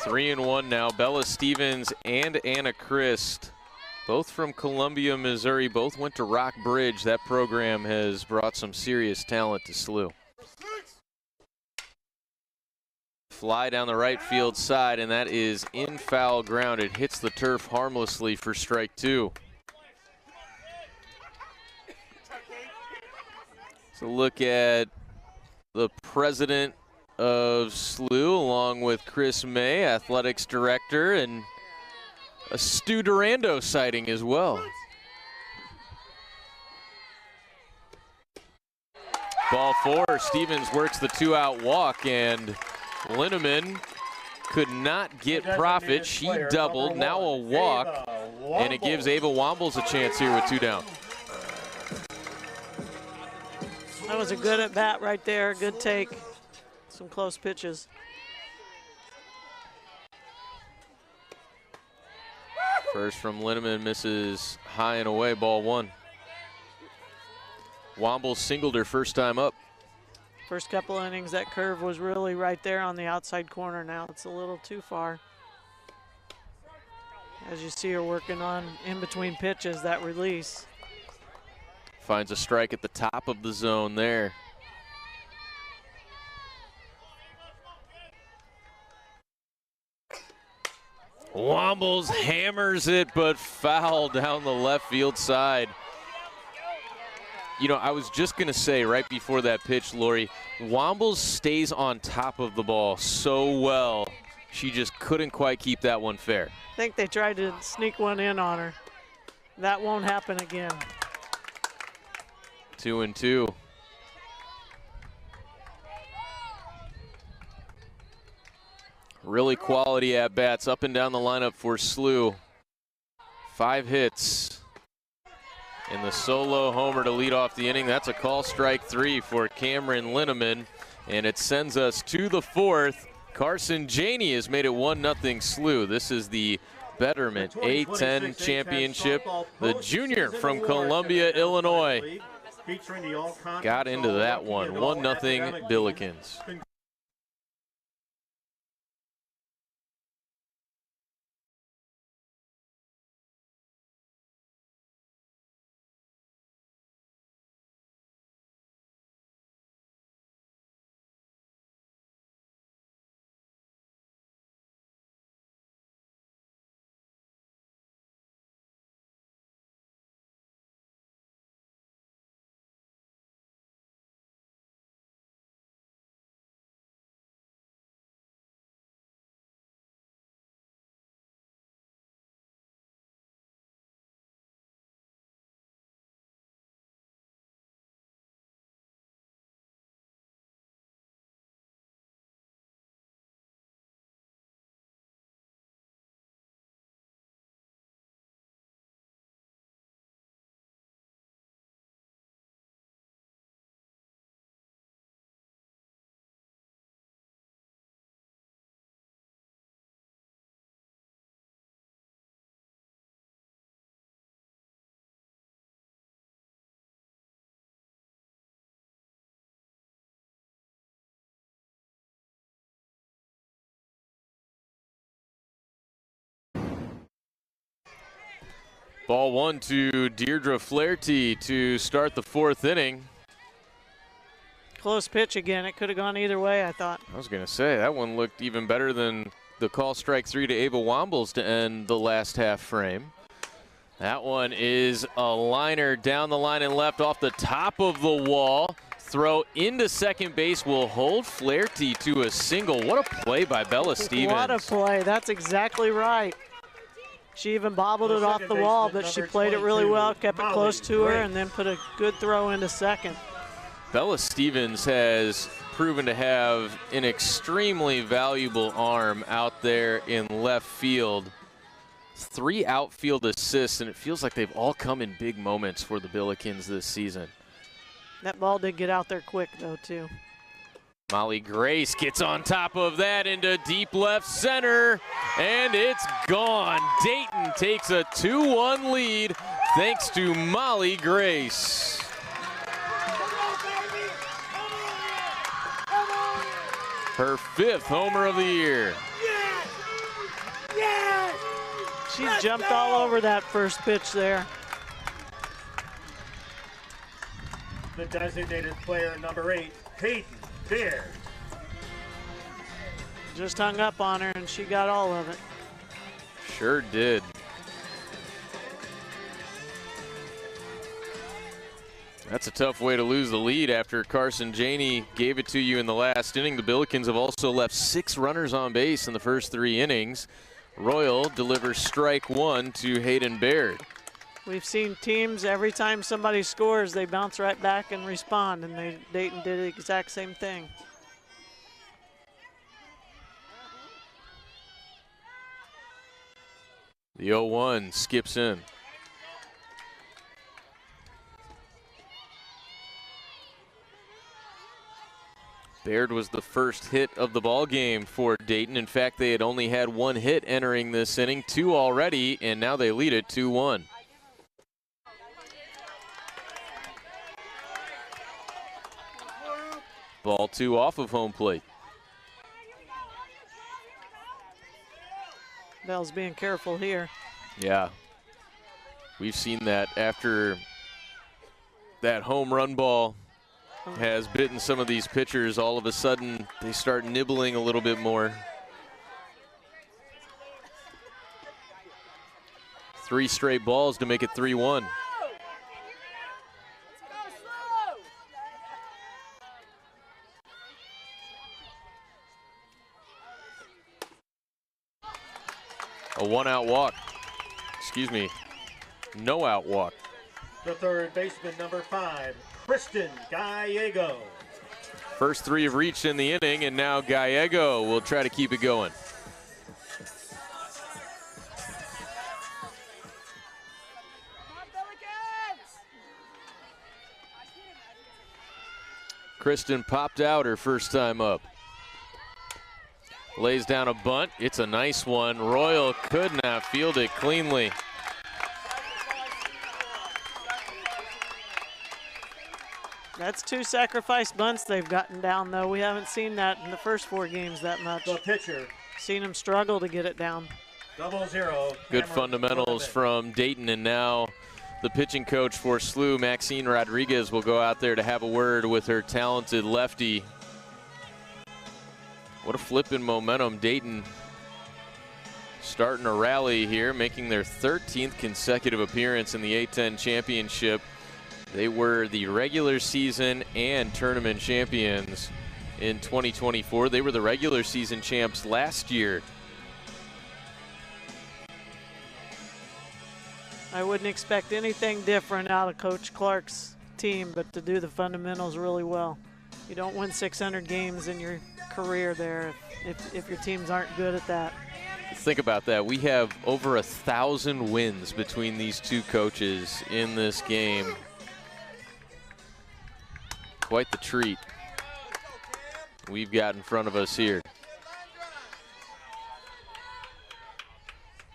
Three and one now. Bella Stevens and Anna Christ, both from Columbia, Missouri, both went to Rock Bridge. That program has brought some serious talent to SLU. fly down the right field side, and that is in foul ground. It hits the turf harmlessly for strike 2. So look at the president of SLU along with Chris May, athletics director, and a Stu Durando sighting as well. Ball 4, Stevens works the 2-out walk, and Linneman could not get profit. She doubled, now a walk, and it gives Ava Wombles a chance here with 2 down.
That was a good at bat right there, good take. Some close pitches.
First from Linneman, misses high and away, ball 1. Wombles singled her first time up.
First couple innings, that curve was really right there on the outside corner. Now it's a little too far. As you see her working on in between pitches, that release.
Finds a strike at the top of the zone there. Wombles hammers it, but foul down the left field side. You know, I was just going to say right before that pitch, Lori, Wombles stays on top of the ball so well. She just couldn't quite keep that one fair.
I think they tried to sneak one in on her. That won't happen again.
2-2. Really quality at-bats up and down the lineup for SLU. 5 hits. And the solo homer to lead off the inning. That's a call, strike 3 for Cameron Linneman. And it sends us to the 4th. Carson Janey has made it 1-0 SLU. This is the Betterment A10 championship. The junior from Columbia, Illinois, got into that one. 1-0 Billikens. Ball 1 to Deirdre Flaherty to start the 4th inning.
Close pitch again. It could have gone either way, I thought.
I was going to say, that one looked even better than the call, strike 3 to Ava Wombles to end the last half frame. That one is a liner down the line and left off the top of the wall. Throw into second base will hold Flaherty to a single. What a play by Bella Stevens.
What a play. That's exactly right. She even bobbled it off the wall, but she played it really well, kept it close to her, and then put a good throw into second.
Bella Stevens has proven to have an extremely valuable arm out there in left field. 3 outfield assists, and it feels like they've all come in big moments for the Billikens this season.
That ball did get out there quick, though, too.
Molly Grace gets on top of that into deep left center, and it's gone. Dayton takes a 2-1 lead thanks to Molly Grace. Her 5th homer of the year.
She jumped all over that first pitch there.
The designated player, number 8, Hayden Beard.
Just hung up on her, and she got all of it.
Sure did. That's a tough way to lose the lead after Carson Janey gave it to you in the last inning. The Billikens have also left 6 runners on base in the first 3 innings. Royal delivers strike 1 to Hayden Baird.
We've seen teams, every time somebody scores, they bounce right back and respond, and Dayton did the exact same thing.
The 0-1 skips in. Baird was the first hit of the ball game for Dayton. In fact, they had only had 1 hit entering this inning, 2 already, and now they lead it 2-1. Ball 2 off of home plate.
Bell's being careful here.
Yeah. We've seen that after that home run ball has bitten some of these pitchers. All of a sudden, they start nibbling a little bit more. 3 straight balls to make it 3-1. A 1-out walk. Excuse me, no out walk.
The third baseman, number 5, Kristen Gallego.
First 3 have reached in the inning, and now Gallego will try to keep it going. Kristen popped out her first time up. Lays down a bunt. It's a nice one. Royal could not field it cleanly.
That's 2 sacrifice bunts they've gotten down, though. We haven't seen that in the first 4 games that much.
The pitcher.
Seen them struggle to get it down.
0-0.
Good fundamentals from Dayton, and now the pitching coach for SLU, Maxine Rodriguez, will go out there to have a word with her talented lefty. What a flip in momentum. Dayton starting a rally here, making their 13th consecutive appearance in the A-10 championship. They were the regular season and tournament champions in 2024. They were the regular season champs last year.
I wouldn't expect anything different out of Coach Clark's team, but to do the fundamentals really well. You don't win 600 games in your career there if your teams aren't good at that.
Think about that. We have over 1,000 wins between these 2 coaches in this game. Quite the treat we've got in front of us here.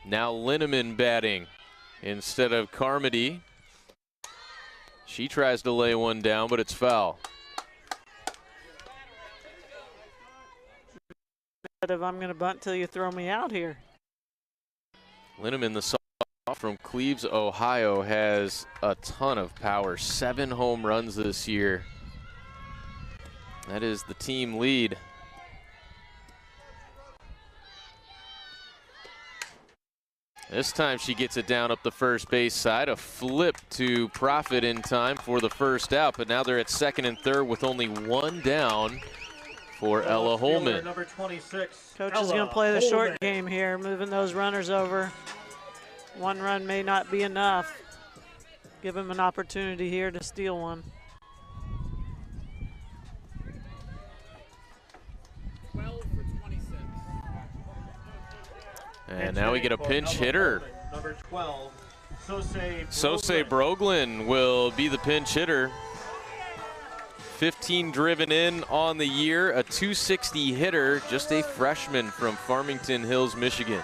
Now Linneman batting instead of Carmody. She tries to lay one down, but it's foul.
If I'm going to bunt till you throw me out here.
Linneman, the sophomore from Cleves, Ohio, has a ton of power. 7 home runs this year. That is the team lead. This time she gets it down up the first base side. A flip to Profit in time for the first out, but now they're at second and third with only 1 down for Ella Holman.
Number 26.
Coach is going to play the short game here, moving those runners over. 1 run may not be enough. Give him an opportunity here to steal one.
And now we get a pinch hitter.
Number 12,
Sose Broglin will be the pinch hitter. 15 driven in on the year, a 260 hitter, just a freshman from Farmington Hills, Michigan.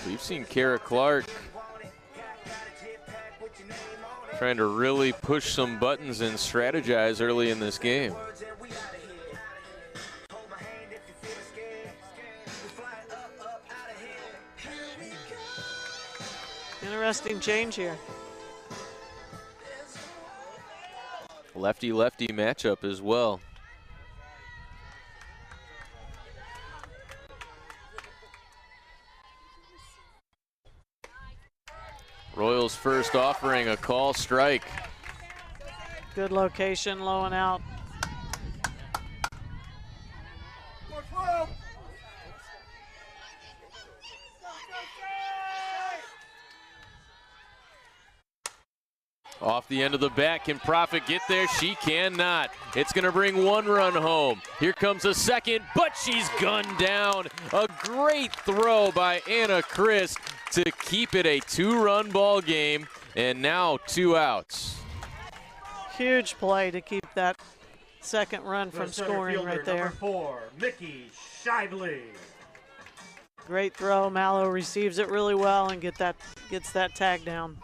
We've seen Kara Clark trying to really push some buttons and strategize early in this game.
Interesting change here.
Lefty-lefty matchup as well. Royals first offering a call strike.
Good location, low and out.
Off the end of the bat, can Profit get there? She cannot. It's going to bring 1 run home. Here comes a second, but she's gunned down. A great throw by Anna Christ to keep it a 2-run ball game, and now 2 outs.
Huge play to keep that second run from scoring right there.
Number 4, Mickey Shively.
Great throw. Mallow receives it really well and gets that tag down.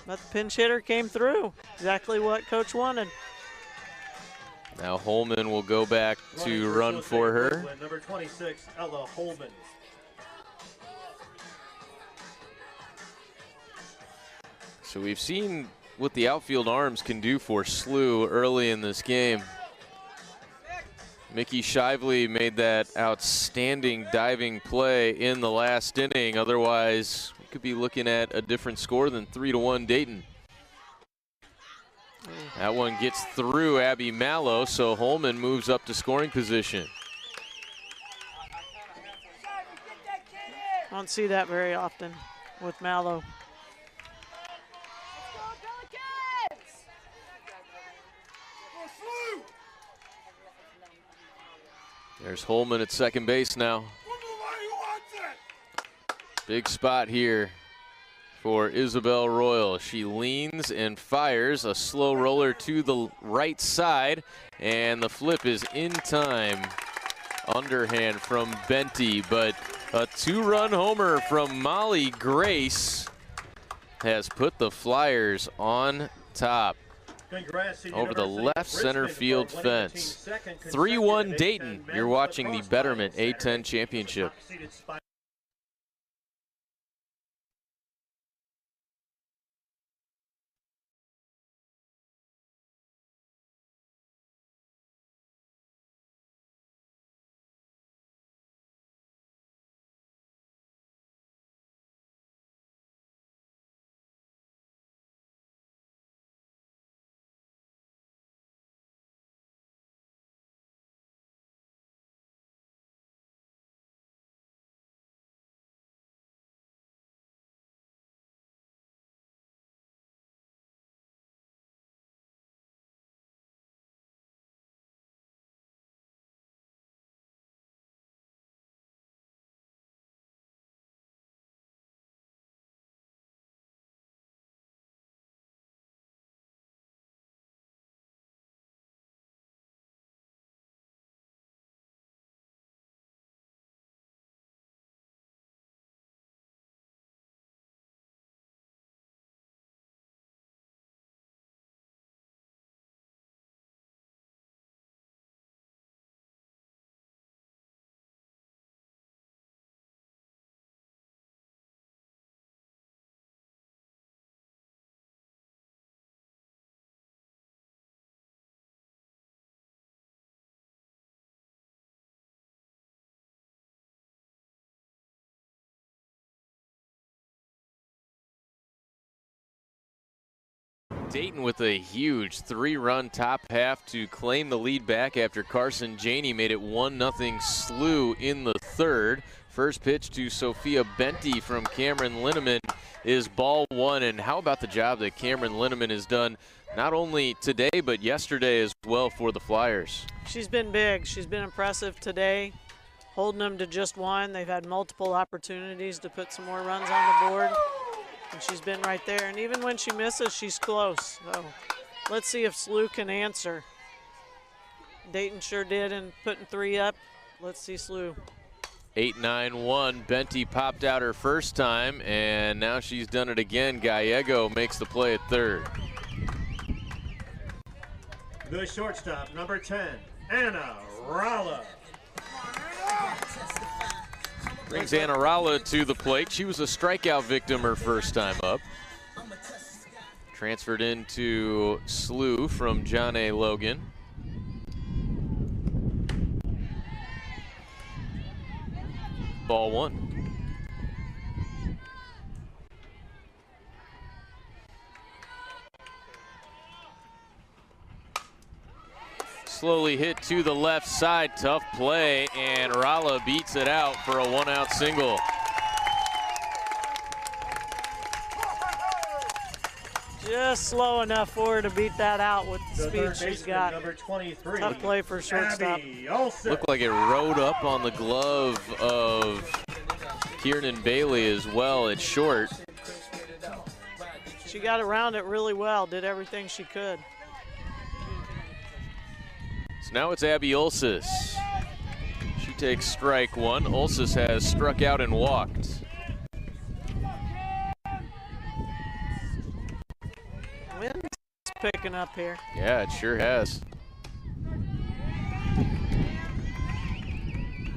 But the pinch hitter came through. Exactly what coach wanted.
Now Holman will go back to run for her.
Number 26, Ella Holman.
So we've seen what the outfield arms can do for SLU early in this game. Mickey Shively made that outstanding diving play in the last inning. Otherwise, we could be looking at a different score than 3-1 Dayton. That one gets through Abby Mallow, so Holman moves up to scoring position.
I don't see that very often with Mallow.
There's Holman at second base now. Big spot here for Isabel Royal. She leans and fires a slow roller to the right side, and the flip is in time. Underhand from Benty, but a 2-run homer from Molly Grace has put the Flyers on top. Over the left center field fence. 3-1 Dayton. You're watching the Betterment A10 Championship. Dayton with a huge 3-run top half to claim the lead back after Carson Janey made it 1-0 SLU in the third. First pitch to Sophia Benty from Cameron Linneman is ball 1. And how about the job that Cameron Linneman has done not only today but yesterday as well for the Flyers?
She's been big. She's been impressive today, holding them to just 1. They've had multiple opportunities to put some more runs on the board. And she's been right there, and even when she misses, she's close. So let's see if SLU can answer. Dayton sure did in putting 3 up. Let's see SLU.
8-9-1. Benty popped out her first time, and now she's done it again. Gallego makes the play at third.
The shortstop, number 10, Anna Ralla.
Brings Anna Ralla to the plate. She was a strikeout victim her first time up. Transferred into SLU from John A. Logan. Ball one. Slowly hit to the left side, tough play, and Ralla beats it out for a one-out single.
Just slow enough for her to beat that out with the speed she's got.
Number 23.
Tough play for shortstop.
Looked like it rode up on the glove of Kieran Bailey as well at short.
She got around it really well, did everything she could.
So now it's Abby Ulsis. She takes strike one. Ulsis has struck out and walked.
Wind's picking up here.
Yeah, it sure has.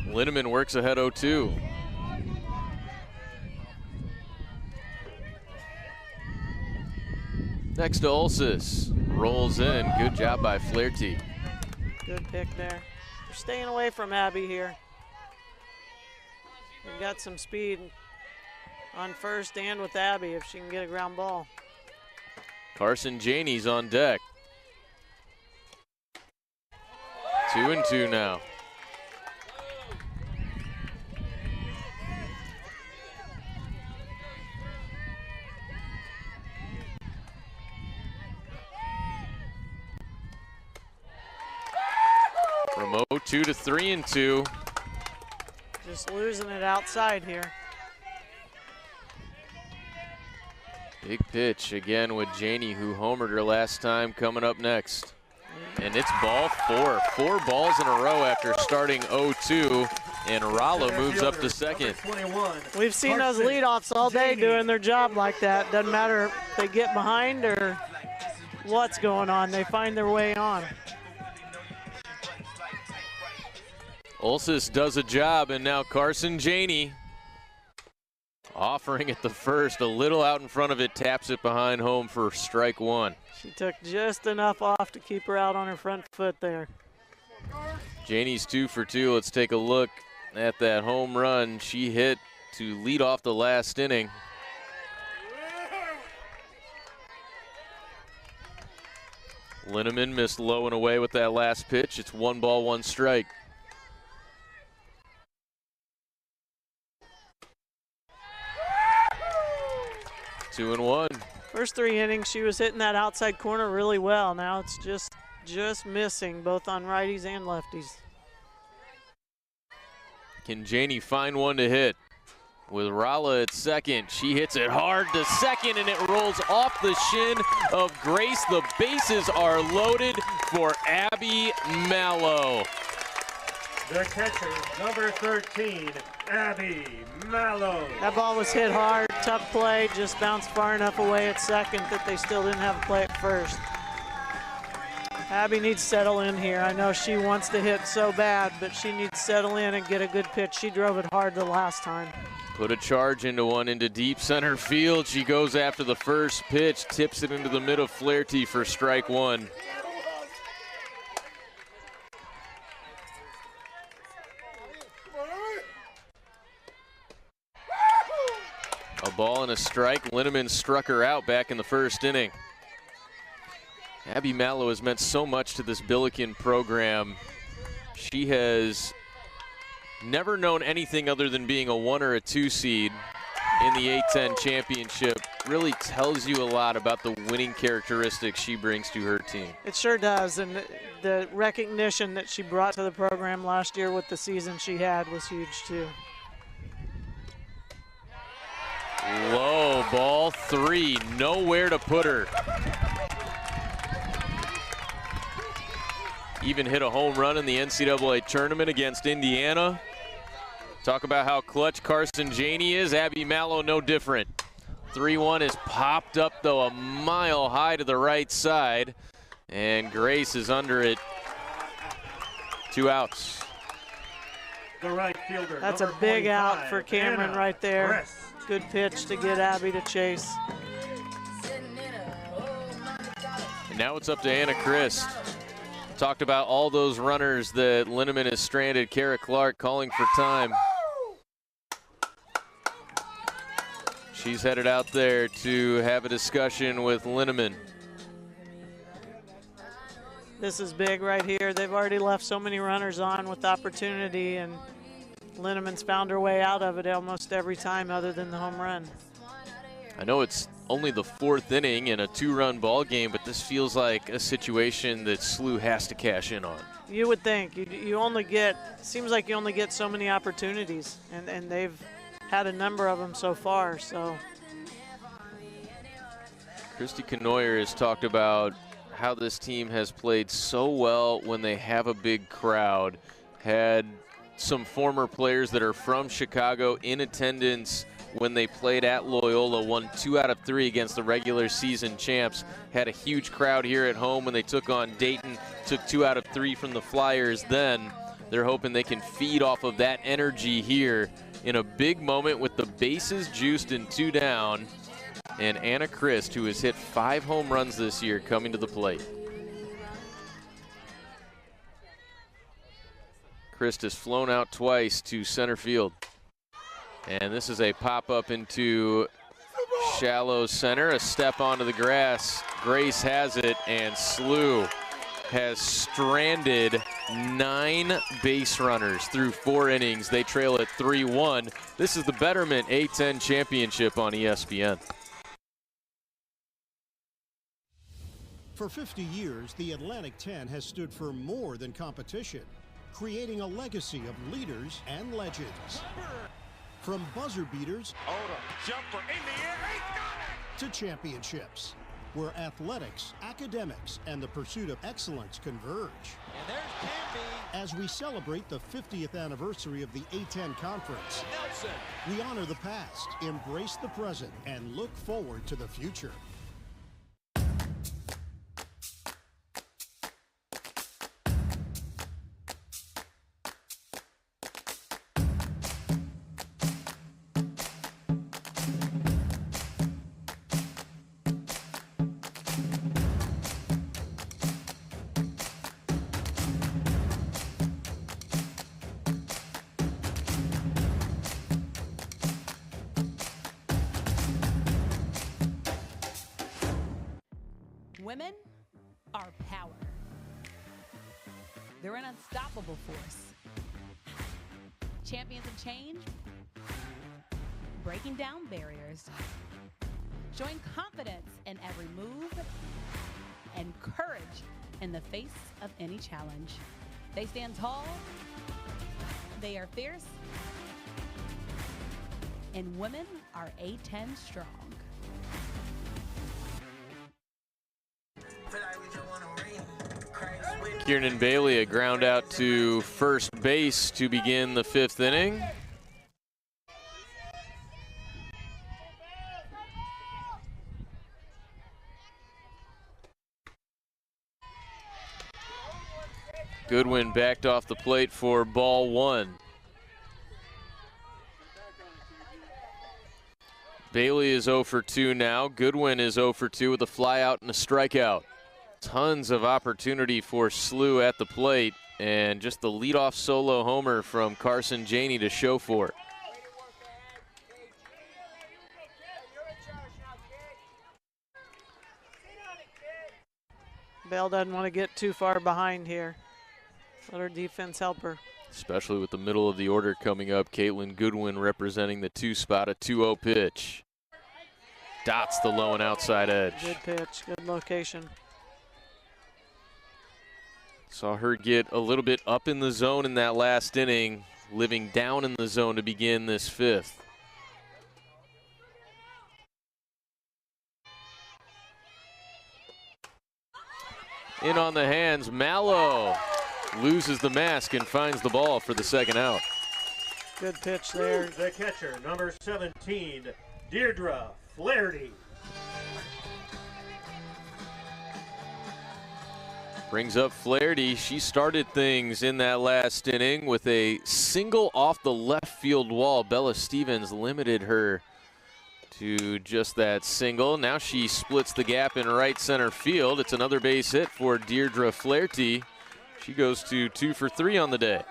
Linneman works ahead 0-2. Next to Ulsis. Rolls in. Good job by Flaherty.
Good pick there. They're staying away from Abby here. We've got some speed on first and with Abby if she can get a ground ball.
Carson Janey's on deck. 2-2 now. From 0-2 to 3-2.
Just losing it outside here.
Big pitch again with Janey, who homered her last time, coming up next. And it's ball four. 4 balls in a row after starting 0-2, and Ralla moves up to second.
We've seen those leadoffs all day doing their job like that. Doesn't matter if they get behind or what's going on, they find their way on.
Ulsis does a job, and now Carson Janey offering at the first, a little out in front of it, taps it behind home for strike one.
She took just enough off to keep her out on her front foot there.
Janey's 2 for 2. Let's take a look at that home run she hit to lead off the last inning. Linneman missed low and away with that last pitch. It's 1 ball, 1 strike. 2-1.
First 3 innings, she was hitting that outside corner really well. Now it's just missing, both on righties and lefties.
Can Janey find one to hit? With Ralla at second, she hits it hard to second, and it rolls off the shin of Grace. The bases are loaded for Abby Mallow.
The catcher, number 13, Abby Mallow.
That ball was hit hard, tough play, just bounced far enough away at second that they still didn't have a play at first. Abby needs to settle in here. I know she wants to hit so bad, but she needs to settle in and get a good pitch. She drove it hard the last time.
Put a charge into one into deep center field. She goes after the first pitch, tips it into the mid of Flaherty for strike one. A ball and a strike. Linneman struck her out back in the first inning. Abby Mallow has meant so much to this Billiken program. She has never known anything other than being a 1 or a 2 seed in the A-10 championship. Really tells you a lot about the winning characteristics she brings to her team.
It sure does, and the recognition that she brought to the program last year with the season she had was huge too.
Low, ball 3, nowhere to put her. Even hit a home run in the NCAA tournament against Indiana. Talk about how clutch Carson Janey is. Abby Mallow no different. 3-1 is popped up though a mile high to the right side, and Grace is under it. 2 outs.
The right fielder.
That's a big out for Cameron right there. Good pitch to get Abby to chase.
And now it's up to Anna Christ. Talked about all those runners that Linneman has stranded. Kara Clark calling for time. She's headed out there to have a discussion with Linneman.
This is big right here. They've already left so many runners on with opportunity, and Linneman's found her way out of it almost every time other than the home run.
I know it's only the 4th inning in a 2-run ball game, but this feels like a situation that SLU has to cash in on.
You would think. You only get, seems like you only get so many opportunities, and they've had a number of them so far. So
Christy Canoyer has talked about how this team has played so well when they have a big crowd. Had some former players that are from Chicago in attendance when they played at Loyola, won 2 out of 3 against the regular season champs. Had a huge crowd here at home when they took on Dayton, took 2 out of 3 from the Flyers then. They're hoping they can feed off of that energy here in a big moment with the bases juiced and 2 down. And Anna Christ, who has hit 5 home runs this year, coming to the plate. Christ has flown out twice to center field. And this is a pop-up into shallow center, a step onto the grass. Grace has it, and SLU has stranded 9 base runners through 4 innings. They trail at 3-1. This is the Betterment A10 Championship on ESPN.
For 50 years, the Atlantic 10 has stood for more than competition, creating a legacy of leaders and legends. From buzzer beaters
Jumper in the air,
to championships, where athletics, academics, and the pursuit of excellence converge.
and there's Canby.
As we celebrate the 50th anniversary of the A10 Conference,
Nelson.
we honor the past, embrace the present, and look forward to the future.
Women are power. They're an unstoppable force. Champions of change, breaking down barriers, showing confidence in every move, and courage in the face of any challenge. They stand tall, they are fierce, and women are A10 strong.
Kieran Bailey, a ground out to first base to begin the 5th inning. Goodwin backed off the plate for ball 1. Bailey is 0 for 2 now. Goodwin is 0 for 2 with a fly out and a strikeout. Tons of opportunity for SLU at the plate, and just the leadoff solo homer from Carson Janey to show for it.
Bell doesn't want to get too far behind here. Let her defense help her.
Especially with the middle of the order coming up. Caitlin Goodwin representing the 2 spot, a 2-0 pitch. Dots the low and outside edge.
Good pitch, good location.
Saw her get a little bit up in the zone in that last inning, living down in the zone to begin this 5th. In on the hands, Mallow loses the mask and finds the ball for the 2nd out.
Good pitch there.
The catcher, number 17, Deirdre Flaherty.
Brings up Flaherty. She started things in that last inning with a single off the left field wall. Bella Stevens limited her to just that single. Now she splits the gap in right center field. It's another base hit for Deirdre Flaherty. She goes to 2 for 3 on the day.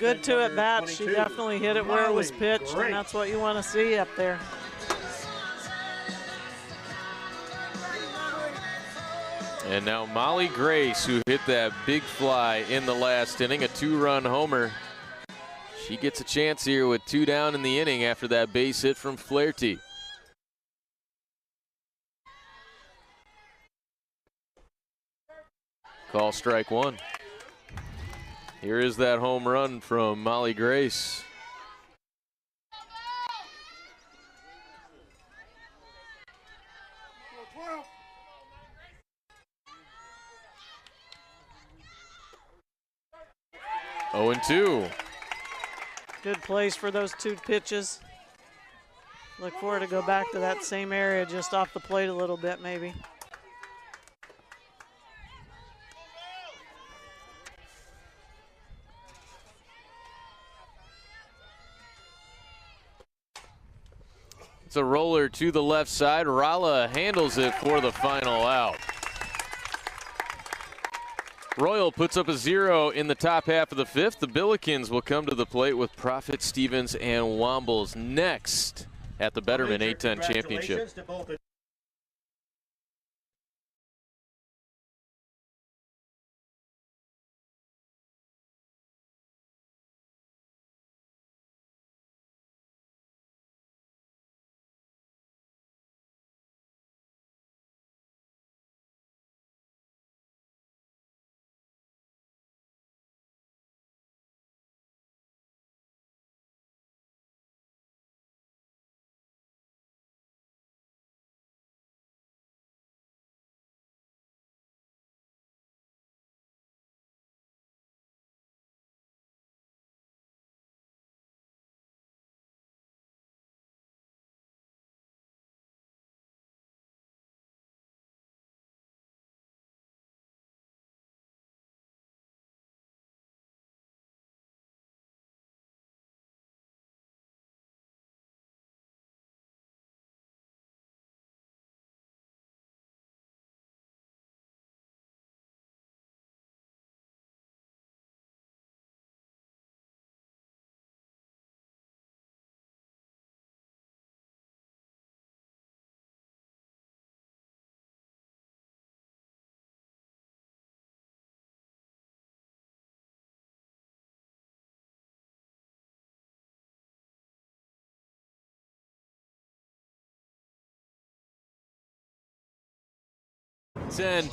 Good to at bat. She definitely hit it where it was pitched, and that's what you want to see up there.
And now Molly Grace, who hit that big fly in the last inning, a 2-run homer. She gets a chance here with 2 down in the inning after that base hit from Flaherty. Call strike 1. Here is that home run from Molly Grace. Oh, and 2.
Good place for those 2 pitches. Look for her to go back to that same area, just off the plate a little bit maybe.
It's a roller to the left side. Rala handles it for the final out. Royal puts up a 0 in the top half of the 5th. The Billikens will come to the plate with Profit, Stevens, and Wombles next at the Betterment A-10 Championship.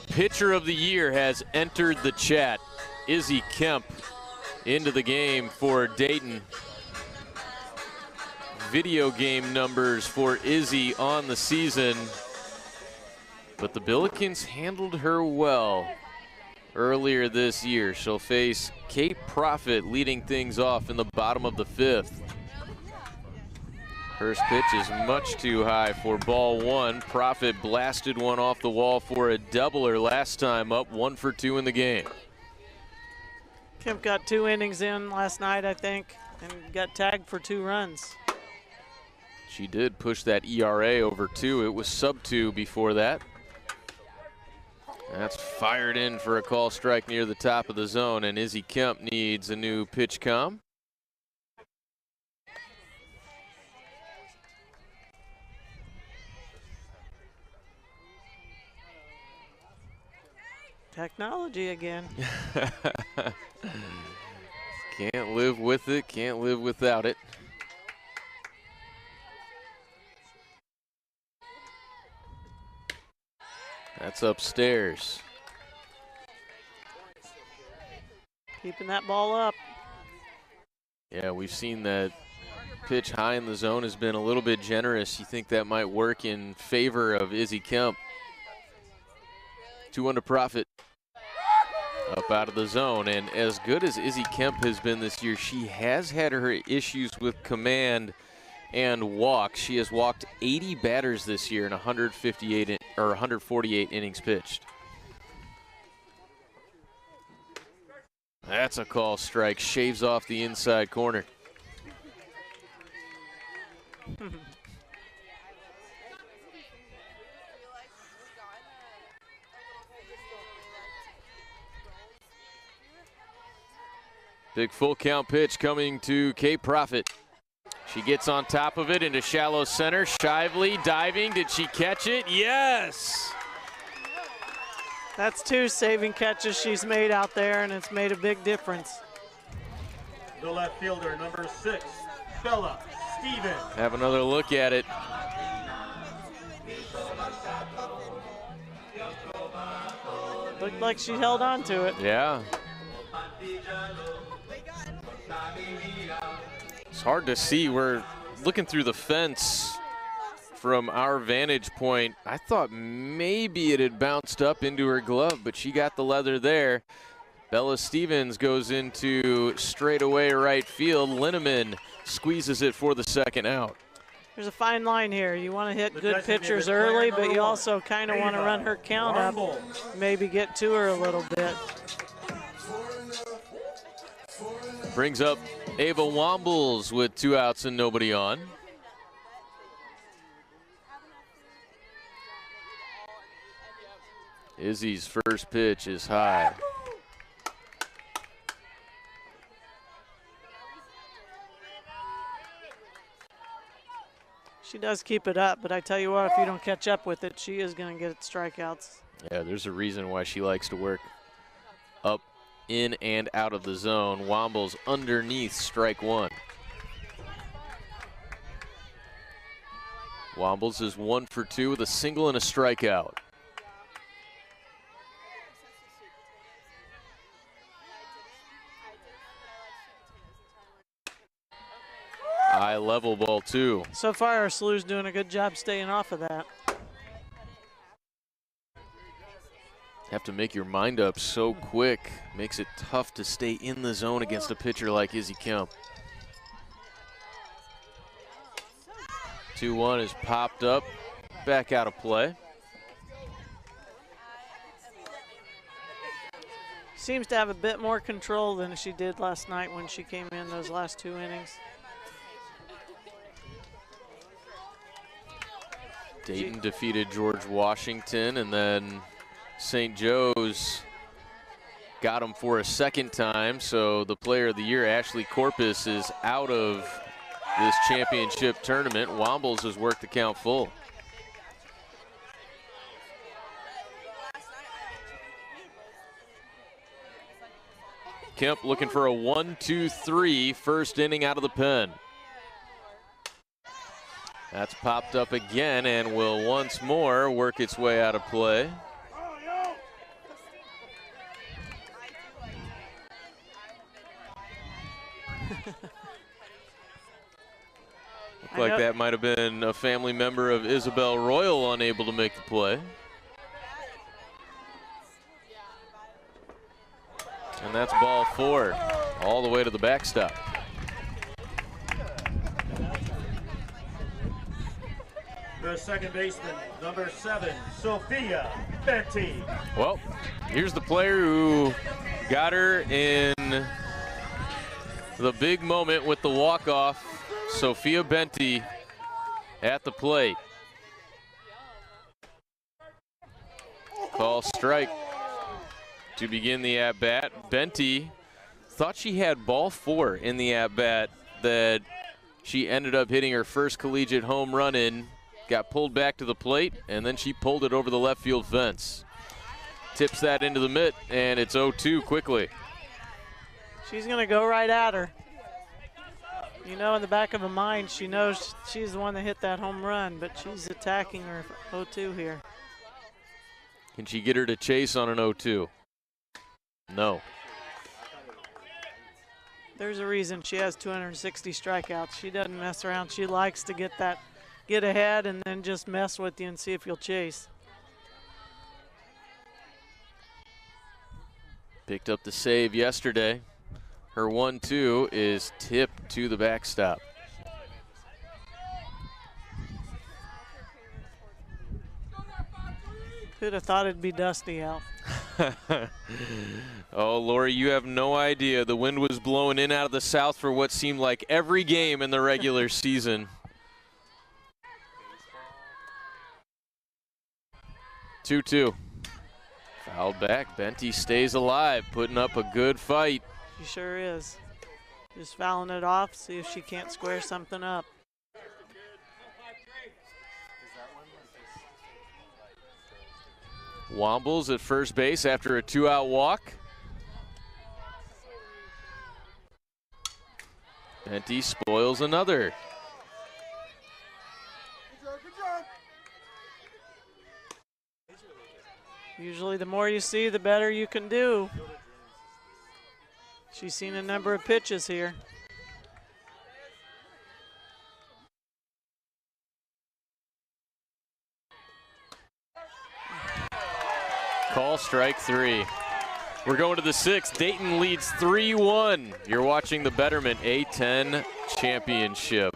Pitcher of the Year has entered the chat. Izzy Kemp into the game for Dayton. Video game numbers for Izzy on the season. But the Billikens handled her well earlier this year. She'll face Kate Profit leading things off in the bottom of the 5th. First pitch is much too high for ball 1. Profit blasted one off the wall for a doubler last time up, 1 for 2 in the game.
Kemp got 2 innings in last night, I think, and got tagged for 2 runs.
She did push that ERA over 2. It was sub 2 before that. That's fired in for a call strike near the top of the zone, and Izzy Kemp needs a new pitch com.
Technology again.
Can't live with it, can't live without it. That's upstairs.
Keeping that ball up.
Yeah, we've seen that pitch high in the zone has been a little bit generous. You think that might work in favor of Izzy Kemp. 2-1 to Profit. Up out of the zone, and as good as Izzy Kemp has been this year, she has had her issues with command and walk. She has walked 80 batters this year in 148 innings pitched. That's a call strike. Shaves off the inside corner. Big full count pitch coming to Kate Profit. She gets on top of it into shallow center. Shively diving. Did she catch it? Yes!
That's 2 saving catches she's made out there, and it's made a big difference.
The left fielder, number 6, Bella Stevens.
Have another look at it.
Looked like she held on to it.
Yeah. It's hard to see. We're looking through the fence from our vantage point. I thought maybe it had bounced up into her glove, but she got the leather there. Bella Stevens goes into straightaway right field. Linneman squeezes it for the second out.
There's a fine line here. You want to hit good pitchers early, but you also kind of want to run her count up, maybe get to her a little bit.
Brings up Ava Wombles with 2 outs and nobody on. Izzy's first pitch is high.
She does keep it up, but I tell you what, if you don't catch up with it, she is going to get strikeouts.
Yeah, there's a reason why she likes to work up, in, and out of the zone. Wombles underneath strike 1. Wombles is 1 for 2 with a single and a strikeout. High level ball 2.
So far, our slew's doing a good job staying off of that.
Have to make your mind up so quick. Makes it tough to stay in the zone against a pitcher like Izzy Kemp. 2-1 is popped up, back out of play.
Seems to have a bit more control than she did last night when she came in those last 2 innings.
Dayton defeated George Washington, and then St. Joe's got him for a second time. So the player of the year, Ashley Corpus, is out of this championship tournament. Wombles has worked the count full. Kemp looking for a 1-2-3 first inning out of the pen. That's popped up again and will once more work its way out of play. Looked like that might have been a family member of Isabel Royal unable to make the play. And that's ball 4, all the way to the backstop.
The second baseman, number 7, Sophia Benty.
Well, here's the player who got her in the big moment with the walk-off. Sophia Benty at the plate. Call strike to begin the at-bat. Benty thought she had ball 4 in the at-bat that she ended up hitting her first collegiate home run in. Got pulled back to the plate, and then she pulled it over the left field fence. Tips that into the mitt, and it's 0-2 quickly.
She's going to go right at her. You know, in the back of her mind, she knows she's the one that hit that home run, but she's attacking her 0-2 here.
Can she get her to chase on an 0-2? No.
There's a reason she has 260 strikeouts. She doesn't mess around. She likes to get ahead and then just mess with you and see if you'll chase.
Picked up the save yesterday. Her 1-2 is tipped to the backstop.
Who'd have thought it'd be dusty out?
Oh, Lori, you have no idea. The wind was blowing in out of the south for what seemed like every game in the regular season. 2-2. Fouled back. Benty stays alive, putting up a good fight.
She sure is. Just fouling it off, see if she can't square something up.
Wombles at first base after a 2-out walk. Benty spoils another.
Usually the more you see, the better you can do. She's seen a number of pitches here.
Call strike 3. We're going to the 6th. Dayton leads 3-1. You're watching the Betterment A10 Championship.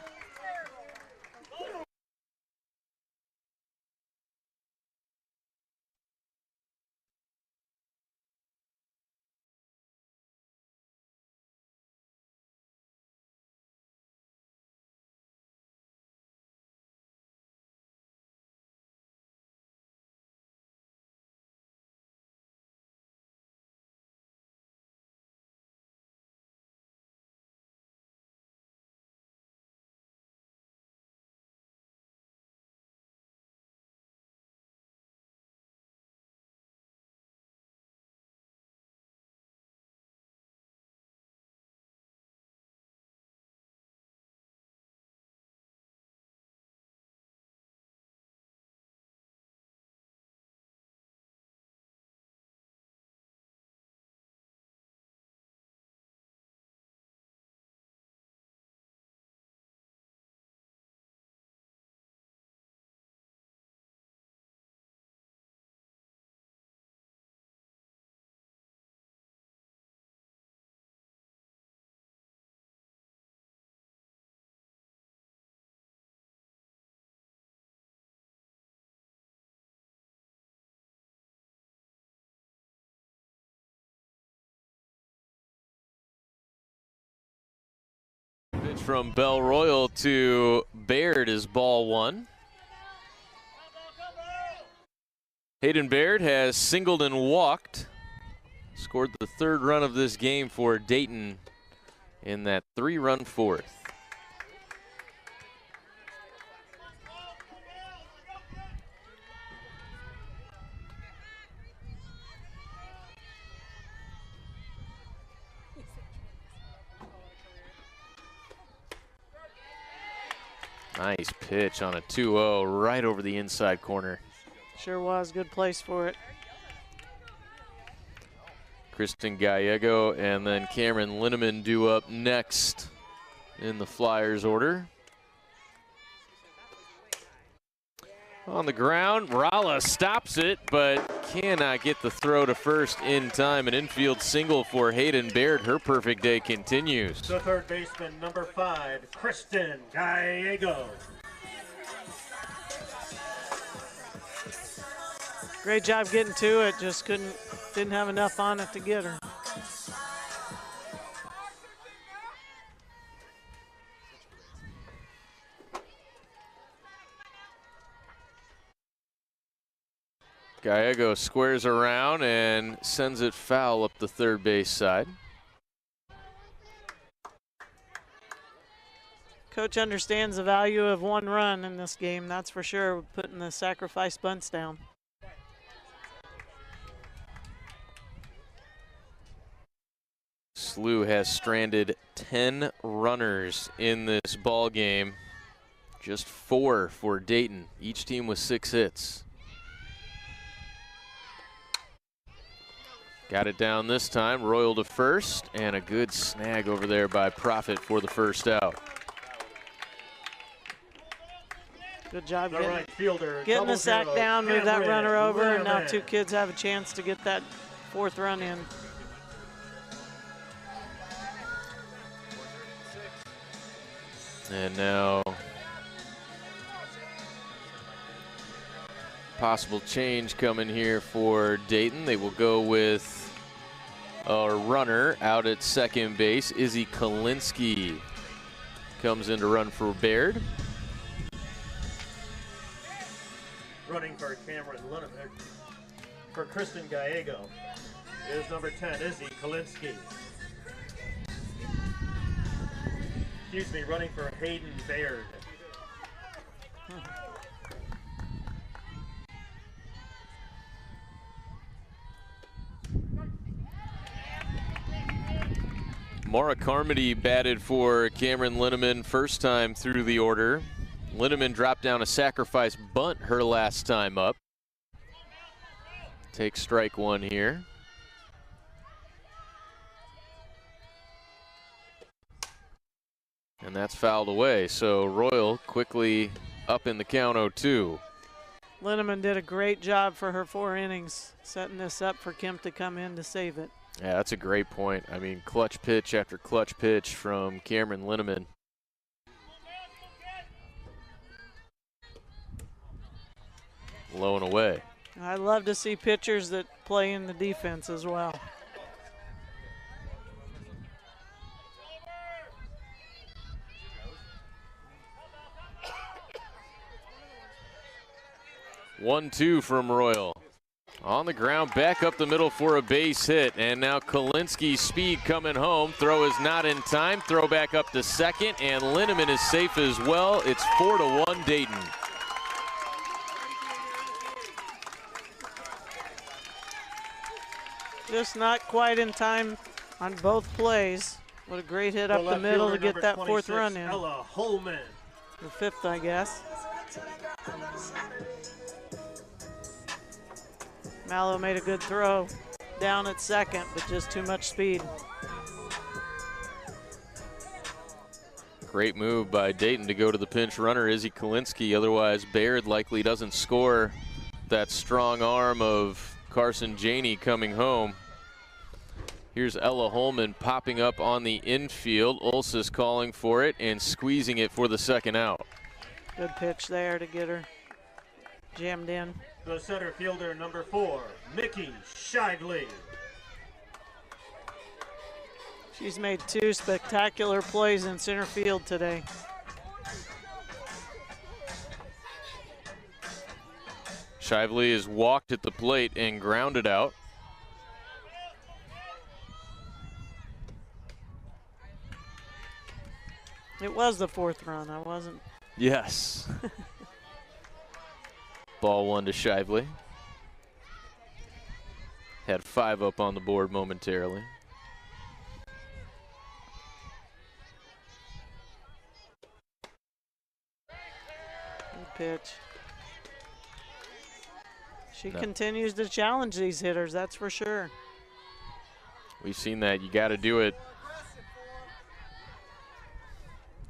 Pitch from Bell Royal to Baird is ball 1. Hayden Baird has singled and walked. Scored the 3rd run of this game for Dayton in that 3-run 4th. Nice pitch on a 2-0 right over the inside corner.
Sure was, good place for it.
Kristen Gallego and then Cameron Linneman due up next in the Flyers order. On the ground, Rala stops it, but cannot get the throw to first in time. An infield single for Hayden Baird. Her perfect day continues.
The third baseman, number 5, Kristen Gallego.
Great job getting to it, just didn't have enough on it to get her.
Gallego squares around and sends it foul up the third base side.
Coach understands the value of 1 run in this game, that's for sure, putting the sacrifice bunts down.
SLU has stranded 10 runners in this ball game. Just 4 for Dayton, each team with 6 hits. Got it down this time, Royal to first, and a good snag over there by Profit for the first out.
Good job
The right fielder,
getting the sack down, move that
Cameron
runner over, and now
Linneman.
2 kids have a chance to get that 4th run in.
And now Possible change coming here for Dayton. They will go with a runner out at second base. Izzy Kalinsky comes in to run for Baird.
Running for Cameron Lineman. For Kristen Gallego is number 10, Izzy Kalinsky. Excuse me, running for Hayden Baird.
Maura Carmody batted for Cameron Linneman first time through the order. Linneman dropped down a sacrifice bunt her last time up. Take strike one here. And that's fouled away, so Royal quickly up in the count 0-2.
Linneman did a great job for her 4 innings, setting this up for Kim to come in to save it.
Yeah, that's a great point. I mean, clutch pitch after clutch pitch from Cameron Linneman. Low and away.
I love to see pitchers that play in the defense as well.
One-two from Royal. On the ground, back up the middle for a base hit. And now Kalinsky's speed coming home. Throw is not in time. Throw back up to second, and Linneman is safe as well. It's 4-1 Dayton.
Just not quite in time on both plays. What a great hit up the middle to get that 4th run in.
Ella Holman.
The 5th, I guess. Mallow made a good throw down at second, but just too much speed.
Great move by Dayton to go to the pinch runner, Izzy Kalinsky. Otherwise, Baird likely doesn't score. That strong arm of Carson Janey coming home. Here's Ella Holman popping up on the infield. Ulsis calling for it and squeezing it for the second out.
Good pitch there to get her jammed in.
The center fielder, number 4, Mickey Shively.
She's made 2 spectacular plays in center field today.
Shively is walked at the plate and grounded out.
It was the 4th run. I wasn't.
Yes. Ball 1 to Shively. Had 5 up on the board momentarily.
Good pitch. She continues to challenge these hitters, that's for sure.
We've seen that. You got to do it.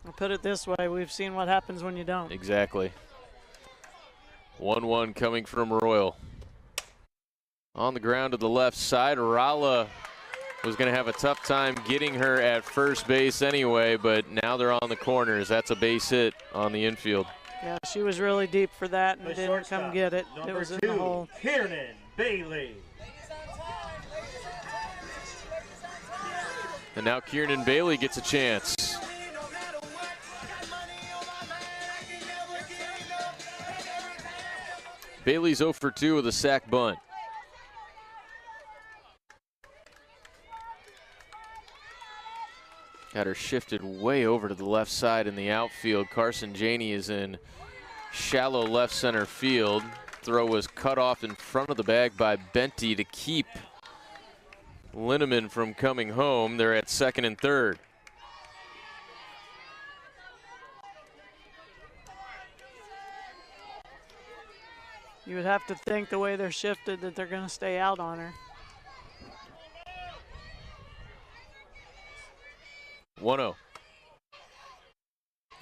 I'll put it this way, we've seen what happens when you don't.
Exactly. 1-1 coming from Royal. On the ground to the left side, Rala was going to have a tough time getting her at first base anyway, but now they're on the corners. That's a base hit on the infield.
Yeah, she was really deep for that and didn't come get it. It was in the hole.
Kiernan Bailey.
And now Kiernan Bailey gets a chance. Bailey's 0 for 2 with a sac bunt. Got her shifted way over to the left side in the outfield. Carson Janey is in shallow left center field. Throw was cut off in front of the bag by Benty to keep Linneman from coming home. They're at second and third.
You would have to think the way they're shifted that they're going to stay out on her.
1-0.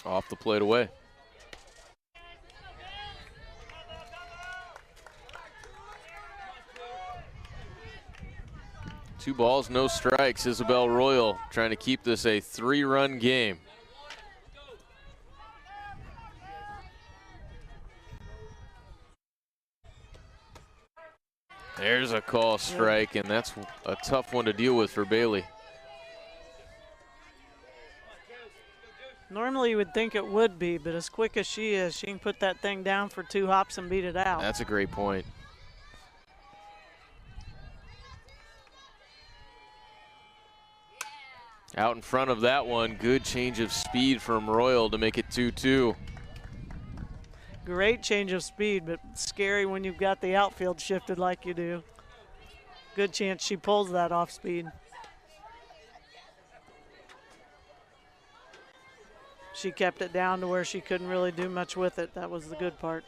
Off the plate away. Two balls, no strikes. Isabel Royal trying to keep this a 3-run game. There's a call strike, and that's a tough one to deal with for Bailey.
Normally you would think it would be, but as quick as she is, she can put that thing down for 2 hops and beat it out.
That's a great point. Out in front of that one, good change of speed from Royal to make it 2-2.
Great change of speed, but scary when you've got the outfield shifted like you do. Good chance she pulls that off speed. She kept it down to where she couldn't really do much with it. That was the good part.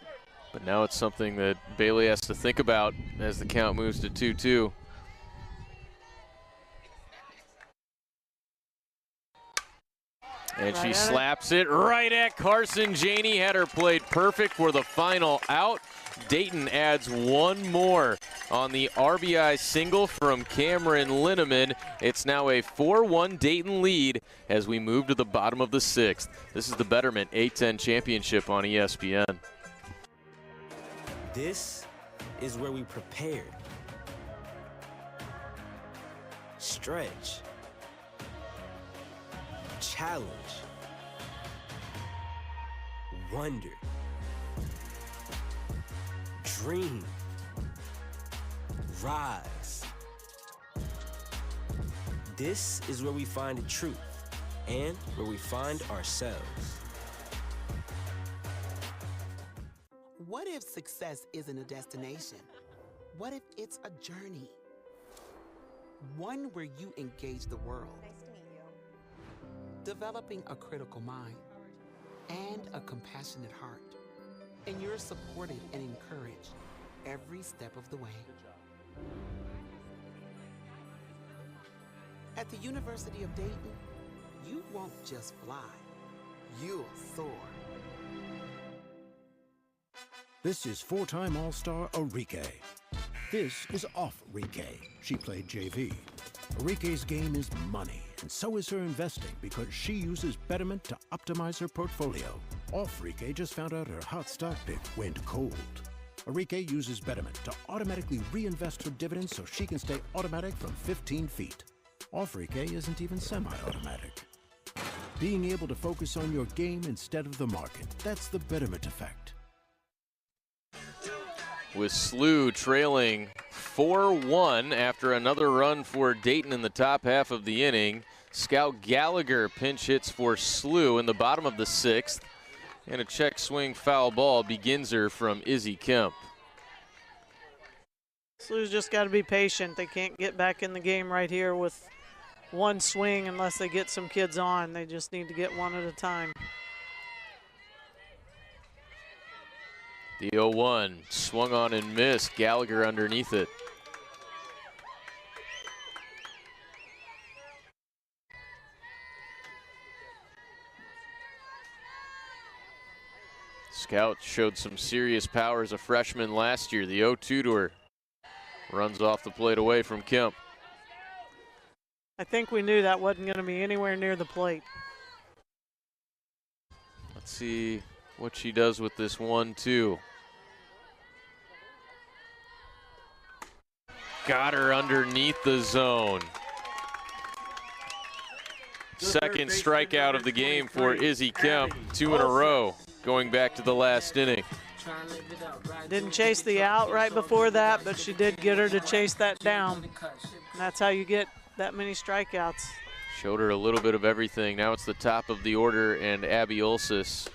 But now it's something that Bailey has to think about as the count moves to 2-2. And she slaps it right at Carson. Janey had her played perfect for the final out. Dayton adds one more on the RBI single from Cameron Linneman. It's now a 4-1 Dayton lead as we move to the bottom of the 6th. This is the Betterment A10 Championship on ESPN.
This is where we prepare, stretch, challenge, wonder, dream, rise. This is where we find the truth and where we find ourselves.
What if success isn't a destination? What if it's a journey? One where you engage the world.
Nice to meet you.
Developing a critical mind and a compassionate heart. And you're supported and encouraged every step of the way. At the University of Dayton, you won't just fly, you'll soar.
This is 4-time All-Star Enrique. This is off Enrique. She played JV. Enrique's game is money, and so is her investing because she uses Betterment to optimize her portfolio. Off Enrique just found out her hot stock pick went cold. Enrique uses Betterment to automatically reinvest her dividends so she can stay automatic from 15 feet. Off Enrique isn't even semi-automatic. Being able to focus on your game instead of the market, that's the Betterment effect.
With SLU trailing 4-1 after another run for Dayton in the top half of the inning. Scout Gallagher pinch hits for SLU in the bottom of the 6th. And a check swing foul ball begins her from Izzy Kemp.
SLU's just got to be patient. They can't get back in the game right here with one swing unless they get some kids on. They just need to get one at a time.
The 0-1 swung on and missed. Gallagher underneath it. Scout showed some serious power as a freshman last year. The 0-2 to her. Runs off the plate away from Kemp.
I think we knew that wasn't going to be anywhere near the plate.
Let's see what she does with this 1-2. Got her underneath the zone. Second strikeout of the game for Izzy Kemp. 2 in a row going back to the last inning.
Didn't chase the out right before that, but she did get her to chase that down. And that's how you get that many strikeouts.
Showed her a little bit of everything. Now it's the top of the order, and Abby Ulsis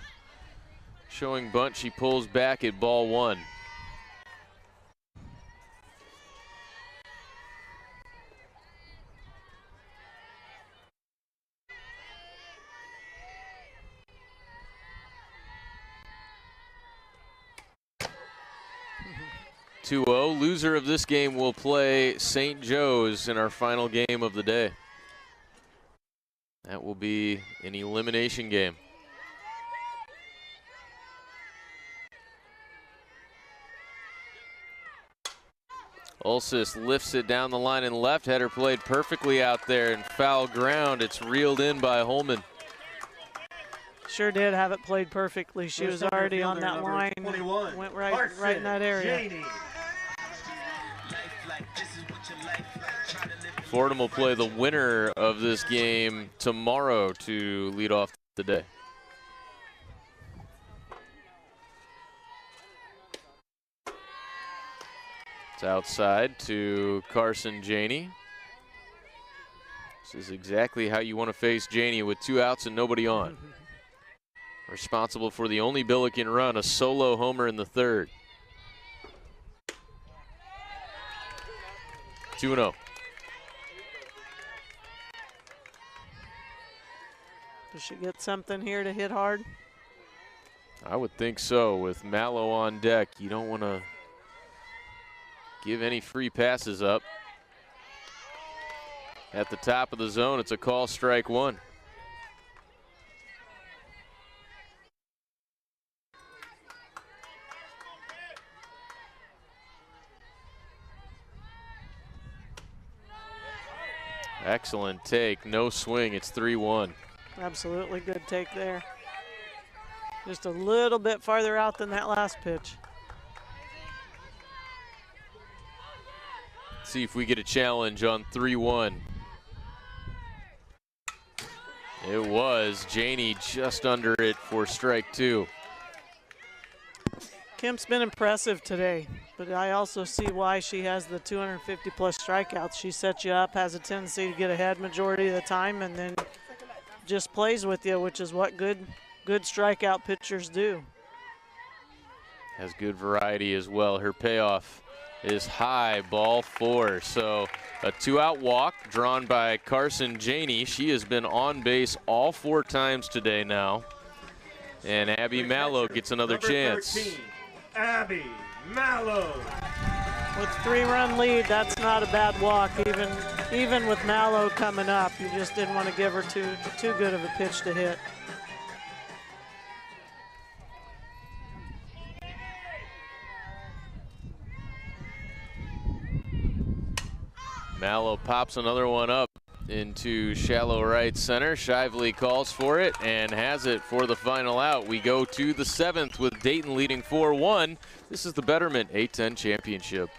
showing bunt. She pulls back at ball 1. Loser of this game will play St. Joe's in our final game of the day. That will be an elimination game. Ulsis lifts it down the line and left. Header played perfectly out there, and foul ground. It's reeled in by Holman.
Sure did have it played perfectly. She was already on that line. Went right in that area.
Fordham will play the winner of this game tomorrow to lead off the day. It's outside to Carson Janey. This is exactly how you want to face Janey with 2 outs and nobody on. Responsible for the only Billiken run, a solo homer in the 3rd. 2-0.
Does she get something here to hit hard?
I would think so. With Mallow on deck, you don't want to give any free passes up. At the top of the zone, it's a call, strike 1. Excellent take, no swing, it's 3-1.
Absolutely good take there. Just a little bit farther out than that last pitch.
See if we get a challenge on 3-1. It was Janey just under it for strike 2.
Kemp's been impressive today, but I also see why she has the 250 plus strikeouts. She sets you up, has a tendency to get ahead majority of the time, and then just plays with you, which is what good strikeout pitchers do.
Has good variety as well. Her payoff is high, ball 4. So a 2-out walk drawn by Carson Janey. She has been on base all 4 times today now. And Abby Mallow gets another chance.
13, Abby Mallow.
With 3-run lead, that's not a bad walk. Even with Mallow coming up, you just didn't want to give her too good of a pitch to hit.
Mallow pops another one up into shallow right center. Shively calls for it and has it for the final out. We go to the 7th with Dayton leading 4-1. This is the Betterment A-10 championship.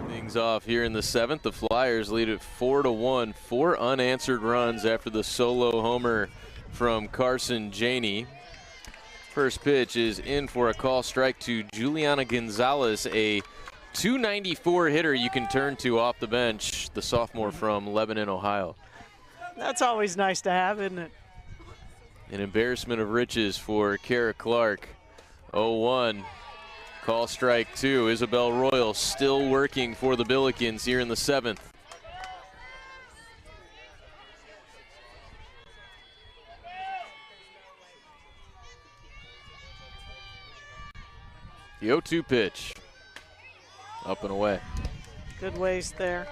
Things off here in the 7th. The Flyers lead it 4-1. 4 unanswered runs after the solo homer from Carson Janey. First pitch is in for a call, strike to Juliana Gonzalez, a 294 hitter you can turn to off the bench, the sophomore from Lebanon, Ohio.
That's always nice to have, isn't it?
An embarrassment of riches for Kara Clark. 0-1. Call strike 2. Isabel Royal still working for the Billikens here in the 7th. The 0-2 pitch. Up and away.
Good waste there.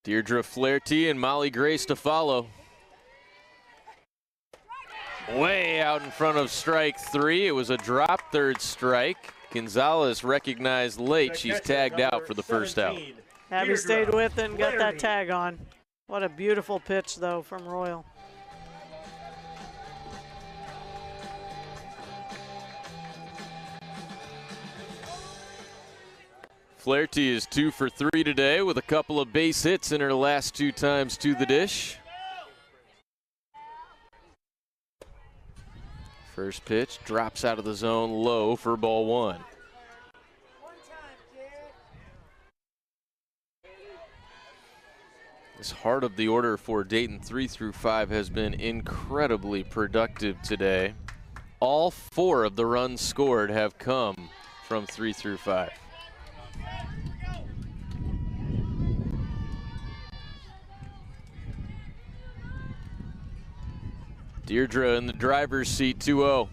Deirdre Flaherty and Molly Grace to follow. Way out in front of strike 3. It was a drop third strike. Gonzalez recognized late. She's tagged out for the first out.
Abby stayed with it and got that tag on. What a beautiful pitch, though, from Royal.
Flaherty is 2 for 3 today with a couple of base hits in her last 2 times to the dish. First pitch drops out of the zone low for ball 1. This heart of the order for Dayton 3 through 5 has been incredibly productive today. All 4 of the runs scored have come from 3 through 5. Deirdre in the driver's seat, 2-0.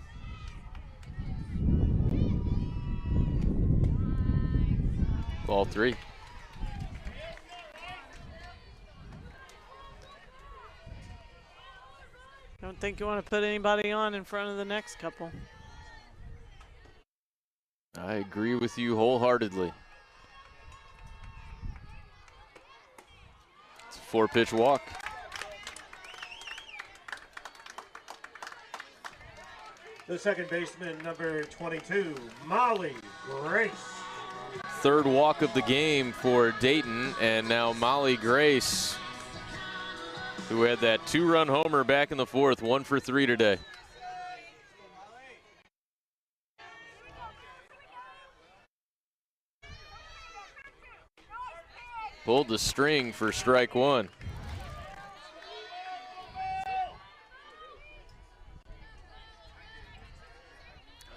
Ball 3.
Don't think you want to put anybody on in front of the next couple.
I agree with you wholeheartedly. It's a 4-pitch walk.
The second baseman, number 22, Molly Grace.
Third walk of the game for Dayton, and now Molly Grace, who had that 2-run homer back in the 4th, 1 for 3 today. Pulled the string for strike 1.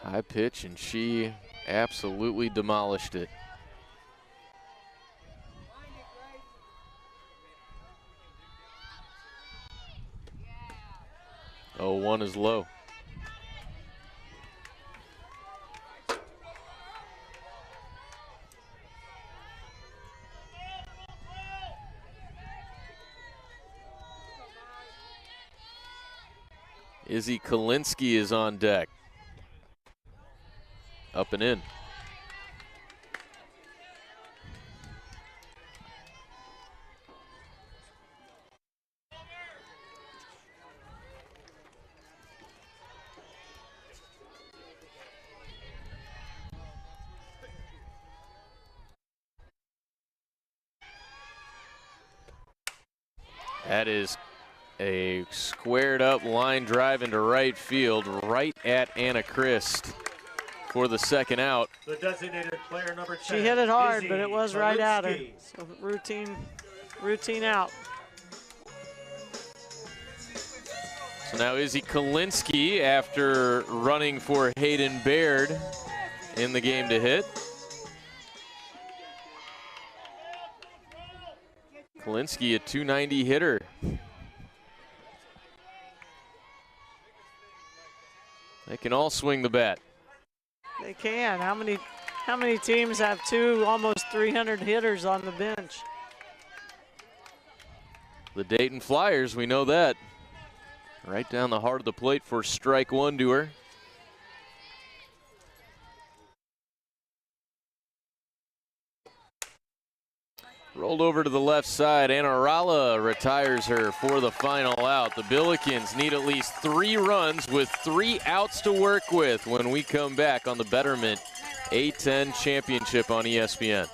High pitch, and she absolutely demolished it. Oh, 1 is low. Izzy Kalinsky is on deck. Up and in. That is a squared up line drive into right field, right at Anna Christ for the second out.
The designated player, number 10.
She hit it hard,
Izzy
but it was right at her.
Kalinsky.
So routine out.
So now Izzy Kalinsky, after running for Hayden Baird in the game to hit. Kalinsky, a .290 hitter. They can all swing the bat.
They can. How many teams have 2 almost 300 hitters on the bench?
The Dayton Flyers, we know that. Right down the heart of the plate for strike 1 to her. Rolled over to the left side. Anarala retires her for the final out. The Billikens need at least 3 runs with 3 outs to work with when we come back on the Betterment A10 Championship on ESPN.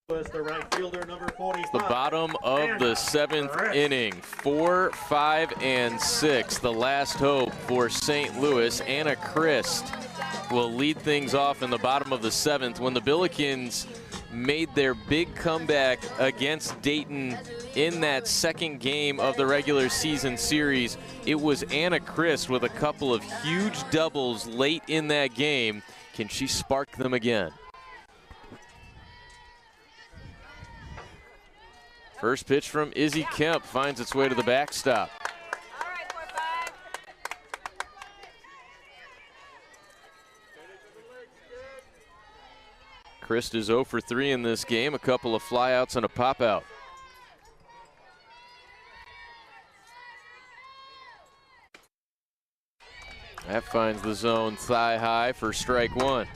Was the right fielder, number 45.
The bottom of the 7th inning. 4, 5, and 6. The last hope for St. Louis. Anna Christ will lead things off in the bottom of the 7th when the Billikens made their big comeback against Dayton in that second game of the regular season series. It was Anna Christ with a couple of huge doubles late in that game. Can she spark them again? First pitch from Izzy Kemp finds its way to the backstop. Christ is 0 for 3 in this game, a couple of flyouts and a pop out. That finds the zone thigh high for strike 1.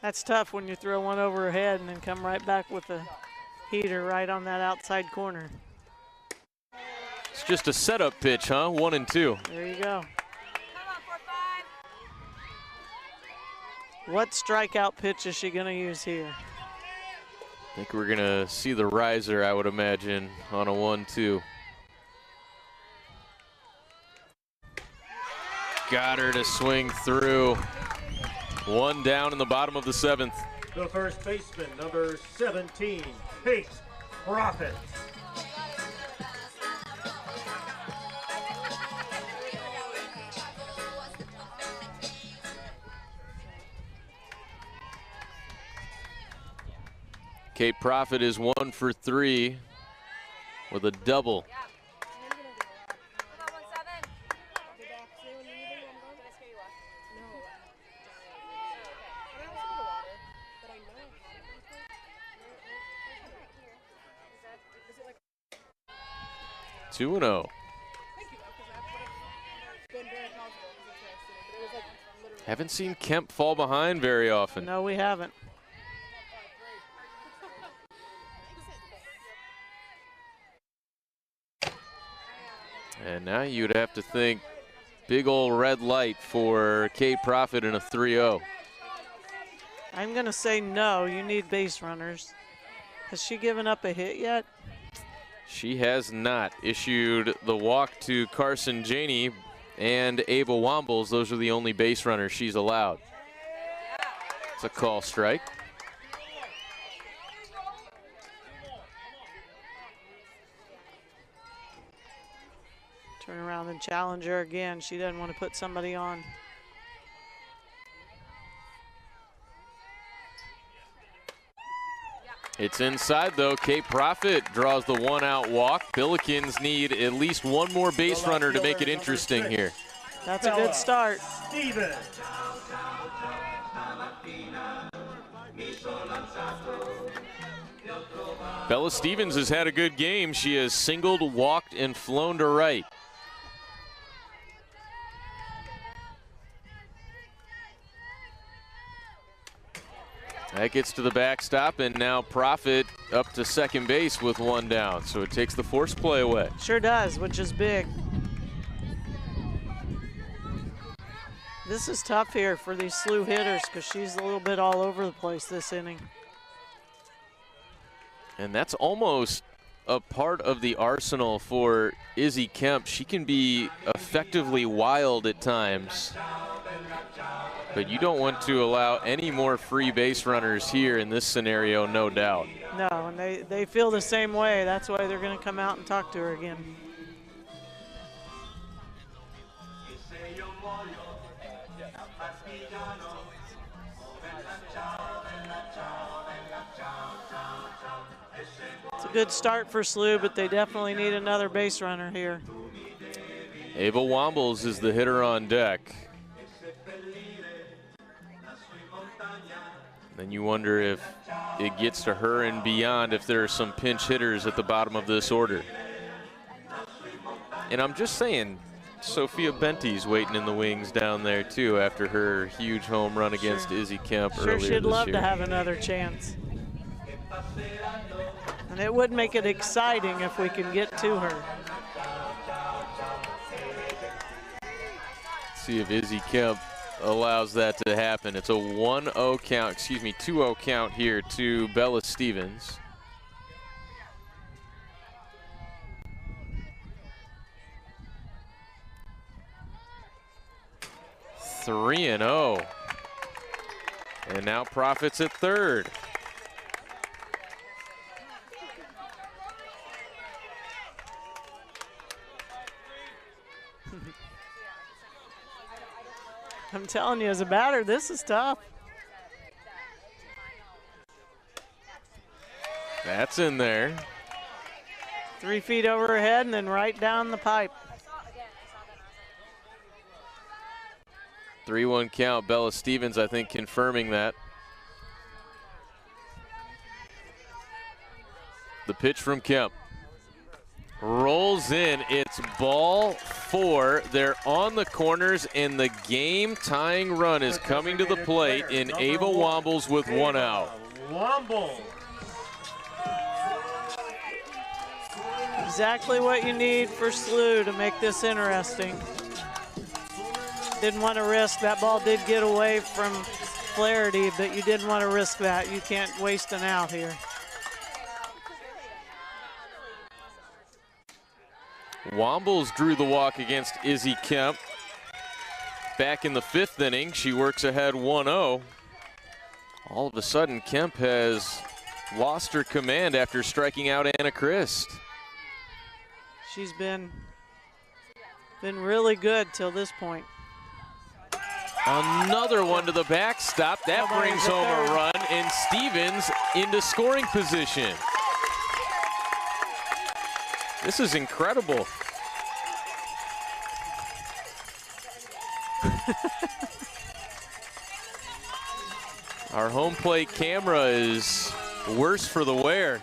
That's tough when you throw one over her head and then come right back with a heater right on that outside corner.
It's just a setup pitch, huh? 1 and 2.
There you go. What strikeout pitch is she going to use here?
I think we're going to see the riser, I would imagine, on a 1-2. Got her to swing through. 1 down in the bottom of the 7th.
The first baseman, number 17, Kate Profit.
Kate Profit is 1 for 3 with a double. Two and 0. Haven't seen Kemp fall behind very often.
No, we haven't.
And now you'd have to think big old red light for Kate Profit in a 3-0.
I'm going to say no. You need base runners. Has she given up a hit yet?
She has not. Issued the walk to Carson Janey and Ava Wombles. Those are the only base runners she's allowed. It's a call strike.
Turn around and challenge her again. She doesn't want to put somebody on.
It's inside, though. Kate Profit draws the 1-out walk. Billikens need at least one more base runner to make it interesting here.
That's a good start.
Steven.
Bella Stevens has had a good game. She has singled, walked, and flown to right. That gets to the backstop, and now Profit up to second base with 1 down. So it takes the force play away.
Sure does, which is big. This is tough here for these SLU hitters because she's a little bit all over the place this inning.
And that's almost a part of the arsenal for Izzy Kemp. She can be effectively wild at times, but you don't want to allow any more free base runners here in this scenario, no doubt.
No, and they feel the same way. That's why they're going to come out and talk to her again. It's a good start for SLU, but they definitely need another base runner here.
Ava Wombles is the hitter on deck. Then you wonder if it gets to her and beyond if there are some pinch hitters at the bottom of this order. And I'm just saying, Sophia Bente's waiting in the wings down there too after her huge home run against Izzy Kemp earlier this year.
She'd love to have another chance. And it would make it exciting if we can get to her.
See if Izzy Kemp allows that to happen. It's a 1-0 count, 2-0 count here to Bella Stevens. Three and 0. And now Profits at third.
I'm telling you, as a batter, this is tough.
That's in there.
3 feet over her head and then right down the pipe.
3-1 count. Bella Stevens, I think, confirming that. The pitch from Kemp. Rolls in. It's ball 4. They're on the corners, and the game-tying run is coming to the plate in Ava Wombles with 1 out.
Wombles.
Exactly what you need for SLU to make this interesting. Didn't want to risk. That ball did get away from Flaherty, but you didn't want to risk that. You can't waste an out here.
Wombles drew the walk against Izzy Kemp. Back in the 5th inning, she works ahead 1-0. All of a sudden, Kemp has lost her command after striking out Anna Christ.
She's been really good till this point.
Another one to the backstop. That brings home a run, and Stevens into scoring position. This is incredible. Our home plate camera is worse for the wear.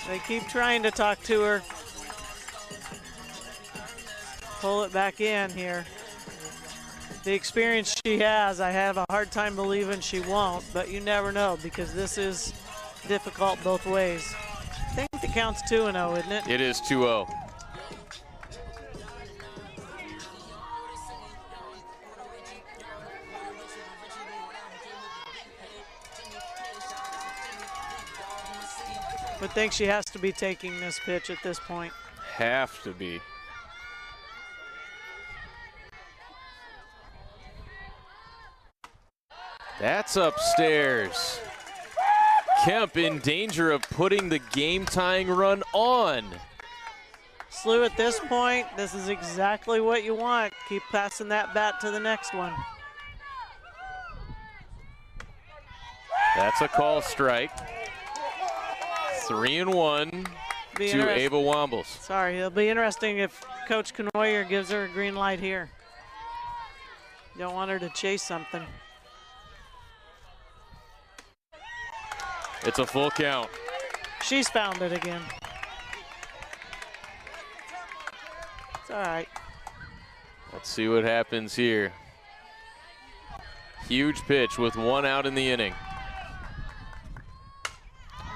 They keep trying to talk to her. Pull it back in here. The experience she has, I have a hard time believing she won't, but you never know because this is difficult both ways. I think the count's 2-0, isn't it?
It is 2-0.
But think she has to be taking this pitch at this point.
Have to be. That's upstairs. Kemp in danger of putting the game-tying run on.
SLU at this point, this is exactly what you want. Keep passing that bat to the next one.
That's a call strike. 3-1 to Ava Wombles.
Sorry, it'll be interesting if Coach Knoyer gives her a green light here. You don't want her to chase something.
It's a full count.
She's found it again. It's all right.
Let's see what happens here. Huge pitch with 1 out in the inning.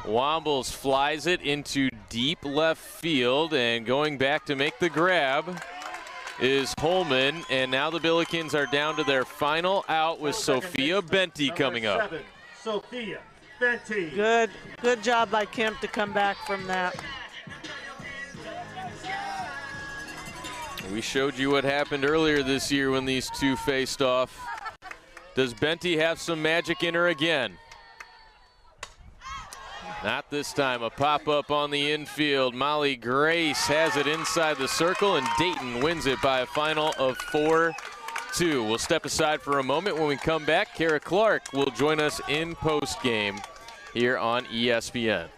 Wombles flies it into deep left field, and going back to make the grab is Holman, and now the Billikens are down to their final out with Sophia Benty coming up.
Sophia Benty.
Good job by Kemp to come back from that.
We showed you what happened earlier this year when these two faced off. Does Benty have some magic in her again? Not this time. A pop-up on the infield. Molly Grace has it inside the circle, and Dayton wins it by a final of 4-2. We'll step aside for a moment. When we come back, Kara Clark will join us in postgame here on ESPN.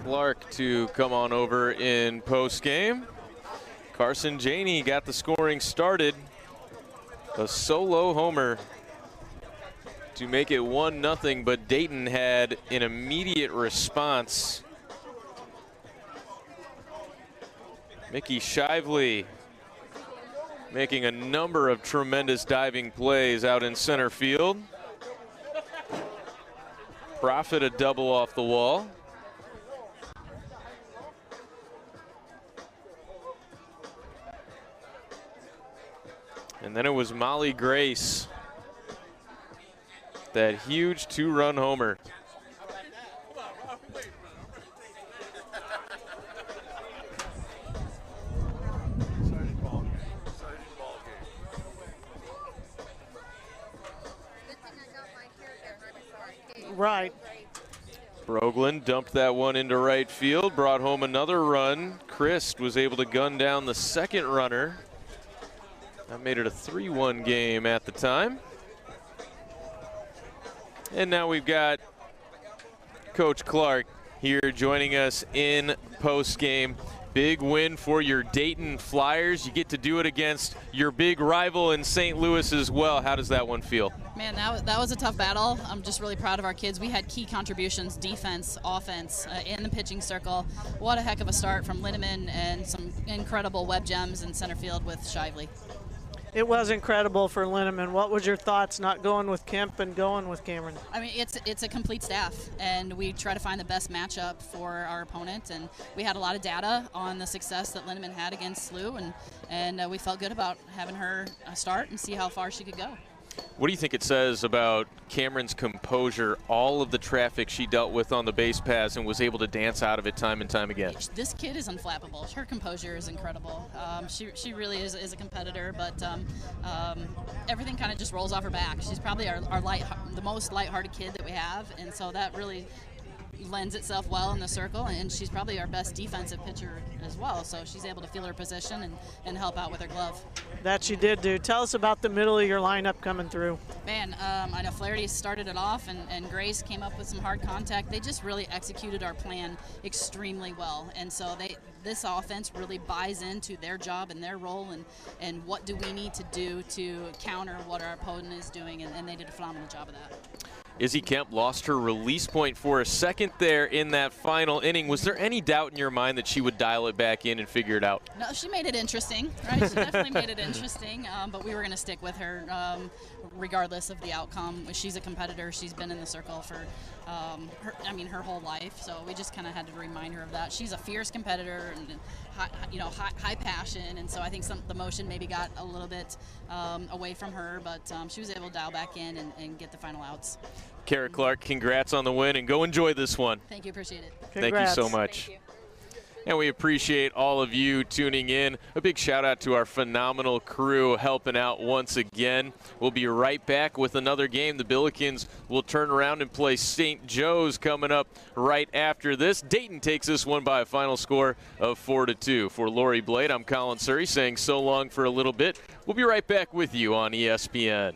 Clark to come on over in post-game. Carson Janey got the scoring started. A solo homer to make it 1-0, but Dayton had an immediate response. Mickey Shively making a number of tremendous diving plays out in center field. Profit a double off the wall. And then it was Molly Grace. That huge 2-run homer.
Right.
Brogland dumped that one into right field, brought home another run. Christ was able to gun down the second runner. That made it a 3-1 game at the time. And now we've got Coach Clark here joining us in post-game. Big win for your Dayton Flyers. You get to do it against your big rival in St. Louis as well. How does that one feel?
Man, that was a tough battle. I'm just really proud of our kids. We had key contributions, defense, offense, in the pitching circle. What a heck of a start from Linneman and some incredible web gems in center field with Shively.
It was incredible for Linneman. What was your thoughts not going with Kemp and going with Cameron?
I mean, it's a complete staff, and we try to find the best matchup for our opponent. And we had a lot of data on the success that Linneman had against SLU, and we felt good about having her start and see how far she could go.
What do you think it says about Cameron's composure, all of the traffic she dealt with on the base paths and was able to dance out of it time and time again?
This kid is unflappable. Her composure is incredible. She really is a competitor, but everything kind of just rolls off her back. She's probably the most lighthearted kid that we have, and so that really lends itself well in the circle, and she's probably our best defensive pitcher as well, so she's able to feel her position and help out with her glove.
That she did do. Tell us about the middle of your lineup coming through.
Man, I know Flaherty started it off, and Grace came up with some hard contact. They just really executed our plan extremely well, and so this offense really buys into their job and their role, and what do we need to do to counter what our opponent is doing, and they did a phenomenal job of that.
Izzy Kemp lost her release point for a second there in that final inning. Was there any doubt in your mind that she would dial it back in and figure it out?
No, she made it interesting, right? She definitely made it interesting, but we were going to stick with her regardless of the outcome. She's a competitor. She's been in the circle for her whole life, so we just kind of had to remind her of that. She's a fierce competitor and high passion, and so I think the motion maybe got a little bit away from her, but she was able to dial back in and get the final outs.
Kara Clark, congrats on the win, and go enjoy this one.
Thank you, appreciate it.
Congrats.
Thank you so much.
Thank you.
And we appreciate all of you tuning in. A big shout out to our phenomenal crew helping out once again. We'll be right back with another game. The Billikens will turn around and play St. Joe's coming up right after this. Dayton takes this one by a final score of 4-2. For Lori Blade, I'm Colin Surrey saying so long for a little bit. We'll be right back with you on ESPN.